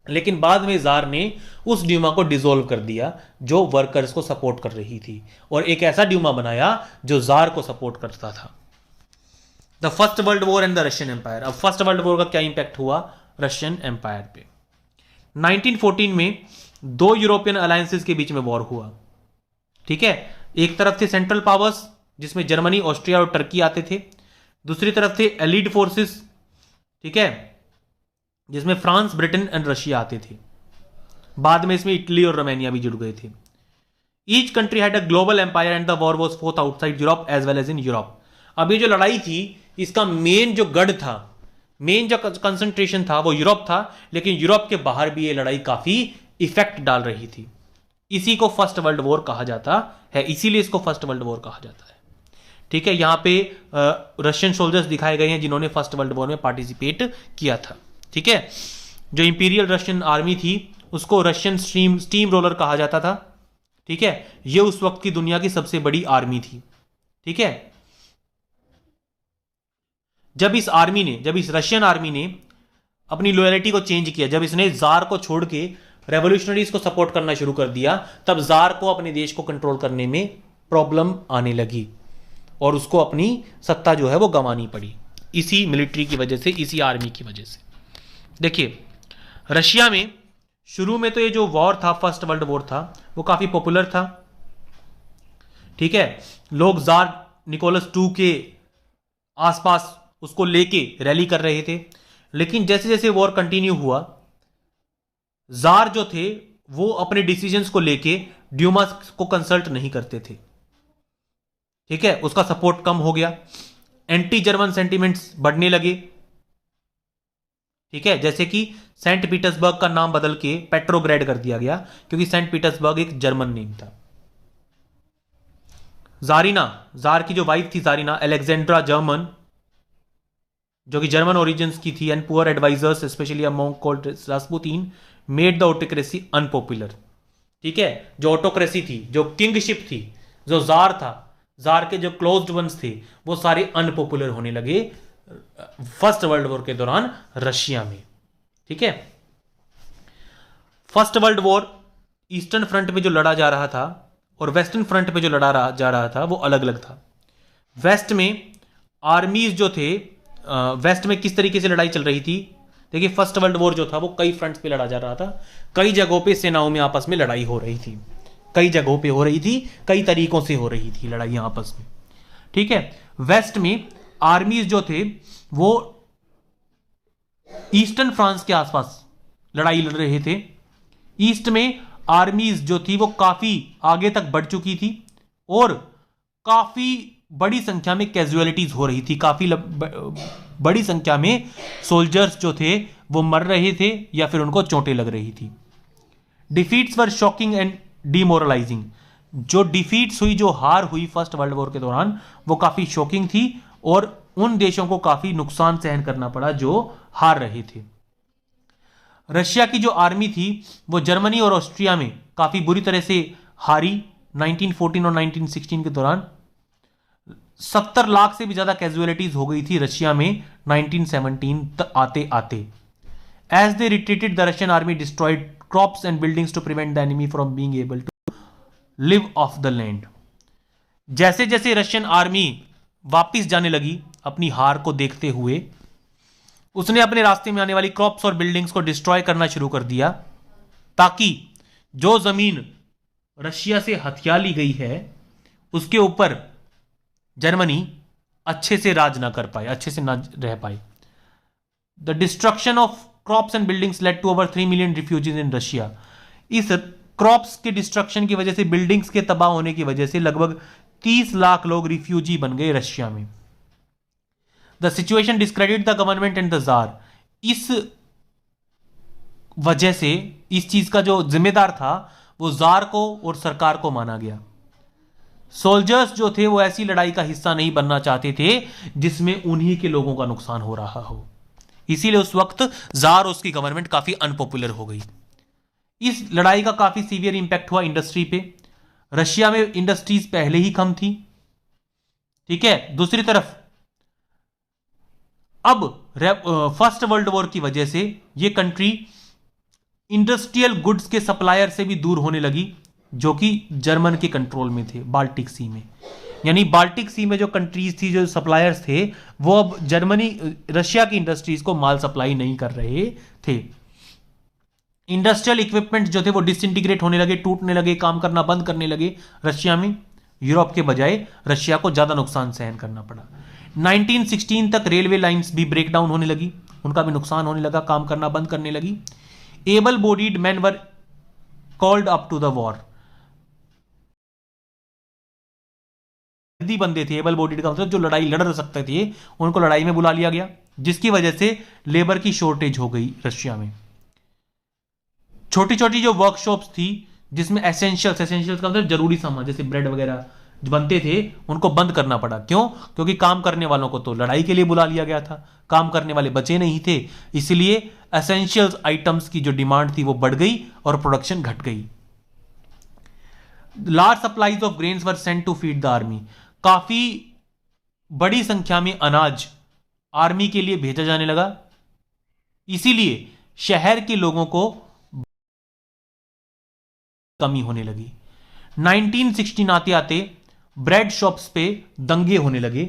लेकिन बाद में जार ने उस ड्यूमा को डिसॉल्व कर दिया जो वर्कर्स को सपोर्ट कर रही थी, और एक ऐसा ड्यूमा बनाया जो जार को सपोर्ट करता था। The first world war and the Russian empire. अब फर्स्ट वर्ल्ड वॉर का क्या इंपैक्ट हुआ रशियन एम्पायर पे? 1914 में 2 यूरोपियन अलायंसेस के बीच में वॉर हुआ। ठीक है, एक तरफ थे सेंट्रल पावर्स जिसमें जर्मनी, ऑस्ट्रिया और टर्की आते थे, दूसरी तरफ थे एलिड फोर्सेस, ठीक है, जिसमें फ्रांस, ब्रिटेन एंड रशिया आते थे। बाद में इसमें इटली और रोमानिया भी जुड़ गए थे। Each country had a global empire and the war was fought outside Europe as well as in Europe. अब ये जो लड़ाई थी इसका मेन जो गढ़ था, मेन जो कंसंट्रेशन था वो यूरोप था, लेकिन यूरोप के बाहर भी ये लड़ाई काफी इफेक्ट डाल रही थी। इसी को फर्स्ट वर्ल्ड वॉर कहा जाता है, इसीलिए इसको फर्स्ट वर्ल्ड वॉर कहा जाता है। ठीक है, यहां पे रशियन सोल्जर्स दिखाए गए हैं जिन्होंने फर्स्ट वर्ल्ड वॉर में पार्टिसिपेट किया था। ठीक है, जो इंपीरियल रशियन आर्मी थी उसको रशियन स्टीम रोलर कहा जाता था। ठीक है, ये उस वक्त की दुनिया की सबसे बड़ी आर्मी थी। ठीक है, जब इस रशियन आर्मी ने अपनी लॉयल्टी को चेंज किया, जब इसने जार को छोड़ के रेवोल्यूशनरीज को सपोर्ट करना शुरू कर दिया, तब जार को अपने देश को कंट्रोल करने में प्रॉब्लम आने लगी और उसको अपनी सत्ता जो है वो गंवानी पड़ी, इसी मिलिट्री की वजह से, इसी आर्मी की वजह से। देखिए, रशिया में शुरू में तो ये जो वॉर था, फर्स्ट वर्ल्ड वॉर था, वो काफी पॉपुलर था। ठीक है, लोग जार निकोलस II के आसपास उसको लेके रैली कर रहे थे, लेकिन जैसे जैसे वॉर कंटिन्यू हुआ, जार जो थे वो अपने डिसीजंस को लेके ड्यूमा को कंसल्ट नहीं करते थे। ठीक है, उसका सपोर्ट कम हो गया, एंटी जर्मन सेंटिमेंट्स बढ़ने लगे। ठीक है, जैसे कि सेंट पीटर्सबर्ग का नाम बदल के पेट्रोग्रेड कर दिया गया क्योंकि सेंट पीटर्सबर्ग एक जर्मन नेम था। जारीना, जार की जो वाइफ थी जारीना अलेक्जेंड्रा जर्मन, जो कि जर्मन ओरिजिन्स की थी, and poor advisers especially a monk called Rasputin made the autocracy unpopular. ठीक है, जो ऑटोक्रेसी थी, जो किंगशिप थी, जो जार था, जार के जो क्लोज्ड वंस थे वो सारे अनपॉपुलर होने लगे फर्स्ट वर्ल्ड वॉर के दौरान रशिया में। ठीक है, first world war eastern front पे जो लड़ा जा रहा था और वेस्टर्न फ्रंट पे जो लड़ा जा रहा था वो अलग अलग था। वेस्ट में आर्मीज जो थे, वेस्ट में किस तरीके से लड़ाई चल रही थी? देखिए, फर्स्ट वर्ल्ड वॉर जो था वो कई फ्रंट्स पे लड़ा जा रहा था, कई जगहों पे सेनाओं में आपस में लड़ाई हो रही थी, कई जगहों पे हो रही थी, कई तरीकों से हो रही थी लड़ाइयां आपस में। ठीक है, वेस्ट में आर्मीज जो थे वो ईस्टर्न फ्रांस के आसपास लड़ाई लड़ रहे थे। ईस्ट में आर्मीज जो थी वो काफी आगे तक बढ़ चुकी थी और काफी बड़ी संख्या में कैजुअलिटीज हो रही थी, काफी बड़ी संख्या में सोल्जर्स जो थे वो मर रहे थे या फिर उनको चोटें लग रही थी। Defeats were shocking and demoralising. जो डिफीट्स हुई, जो हार हुई फर्स्ट वर्ल्ड वॉर के दौरान, वो काफी शॉकिंग थी और उन देशों को काफी नुकसान सहन करना पड़ा जो हार रहे थे। रशिया की जो आर्मी थी वो जर्मनी और ऑस्ट्रिया में काफी बुरी तरह से हारी 1914 और 1916 के दौरान। 70 लाख से भी ज्यादा कैजुअलिटीज हो गई थी रशिया में 1917 तक आते आते। As they retreated the Russian army destroyed crops and buildings to prevent the enemy from being able to live off the land. जैसे जैसे रशियन आर्मी वापिस जाने लगी अपनी हार को देखते हुए, उसने अपने रास्ते में आने वाली क्रॉप्स और बिल्डिंग्स को डिस्ट्रॉय करना शुरू कर दिया, ताकि जो जमीन रशिया से हथिया ली गई है उसके ऊपर जर्मनी अच्छे से राज ना कर पाए, अच्छे से ना रह पाए। The destruction of crops and buildings led to over 3 million refugees in Russia. इस क्रॉप्स के डिस्ट्रक्शन की वजह से, बिल्डिंग्स के तबाह होने की वजह से लगभग 30 लाख लोग रिफ्यूजी बन गए रशिया में। The situation discredit the government and the jar. इस वजह से इस चीज का जो जिम्मेदार था वो जार को और सरकार को माना गया। सोल्जर्स जो थे वो ऐसी लड़ाई का हिस्सा नहीं बनना चाहते थे जिसमें उन्हीं के लोगों का नुकसान हो रहा हो, इसीलिए उस वक्त जार और उसकी गवर्नमेंट काफी अनपॉपुलर हो गई। इस लड़ाई का काफी सीवियर इंपैक्ट हुआ इंडस्ट्री पे। रशिया में इंडस्ट्रीज पहले ही कम थी, ठीक है। दूसरी तरफ अब फर्स्ट वर्ल्ड वॉर की वजह से ये कंट्री इंडस्ट्रियल गुड्स के सप्लायर से भी दूर होने लगी, जो कि जर्मन के कंट्रोल में थे बाल्टिक सी में। यानी बाल्टिक सी में जो कंट्रीज थी, जो सप्लायर्स थे, वो अब रशिया की इंडस्ट्रीज को माल सप्लाई नहीं कर रहे थे। इंडस्ट्रियल इक्विपमेंट जो थे वो डिसइंटीग्रेट होने लगे, टूटने लगे, काम करना बंद करने लगे रशिया में। यूरोप के बजाय रशिया को ज्यादा नुकसान सहन करना पड़ा। 1916 तक रेलवे लाइंस भी ब्रेक डाउन होने लगी, उनका भी नुकसान होने लगा, काम करना बंद करने लगी। Able bodied man were called up to the war. बंदे थे, एबल बॉडीड का मतलब जो लड़ाई लड़ सकते थे, उनको लड़ाई में बुला लिया गया, जिसकी वजह से लेबर की शॉर्टेज हो गई रशिया में। छोटी छोटी जो वर्कशॉप्स थी जिसमें एसेंशियल्स का मतलब जरूरी सामान जैसे ब्रेड वगैरह जो बनते थे, उनको बंद करना पड़ा। क्यों? क्योंकि काम करने वालों को तो लड़ाई के लिए बुला लिया गया था, काम करने वाले बचे नहीं थे, इसलिए एसेंशियल्स आइटम्स की जो डिमांड थी वो बढ़ गई और प्रोडक्शन घट गई। Large supplies of grains were sent to feed the army. काफी बड़ी संख्या में अनाज आर्मी के लिए भेजा जाने लगा, इसीलिए शहर के लोगों को कमी होने लगी। 1916 आते आते ब्रेड शॉप्स पे दंगे होने लगे,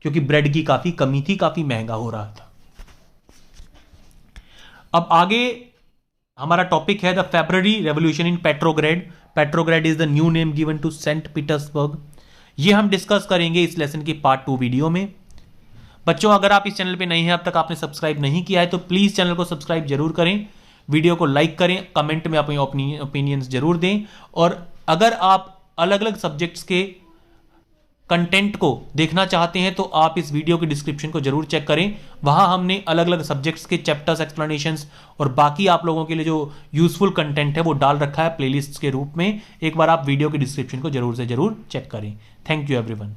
क्योंकि ब्रेड की काफी कमी थी, काफी महंगा हो रहा था। अब आगे हमारा टॉपिक है the February revolution in Petrograd. Petrograd is the new name given to Saint Petersburg. ये हम डिस्कस करेंगे इस लेसन के पार्ट 2 वीडियो में। बच्चों, अगर आप इस चैनल पे नए हैं, अब तक आपने सब्सक्राइब नहीं किया है, तो प्लीज चैनल को सब्सक्राइब जरूर करें, वीडियो को लाइक करें, कमेंट में अपनी ओपिनियंस जरूर दें। और अगर आप अलग अलग सब्जेक्ट्स के कंटेंट को देखना चाहते हैं तो आप इस वीडियो के डिस्क्रिप्शन को जरूर चेक करें, वहां हमने अलग अलग सब्जेक्ट्स के चैप्टर्स, एक्सप्लेनेशंस और बाकी आप लोगों के लिए जो यूजफुल कंटेंट है वो डाल रखा है प्लेलिस्ट के रूप में। एक बार आप वीडियो के डिस्क्रिप्शन को जरूर से जरूर चेक करें। Thank you everyone.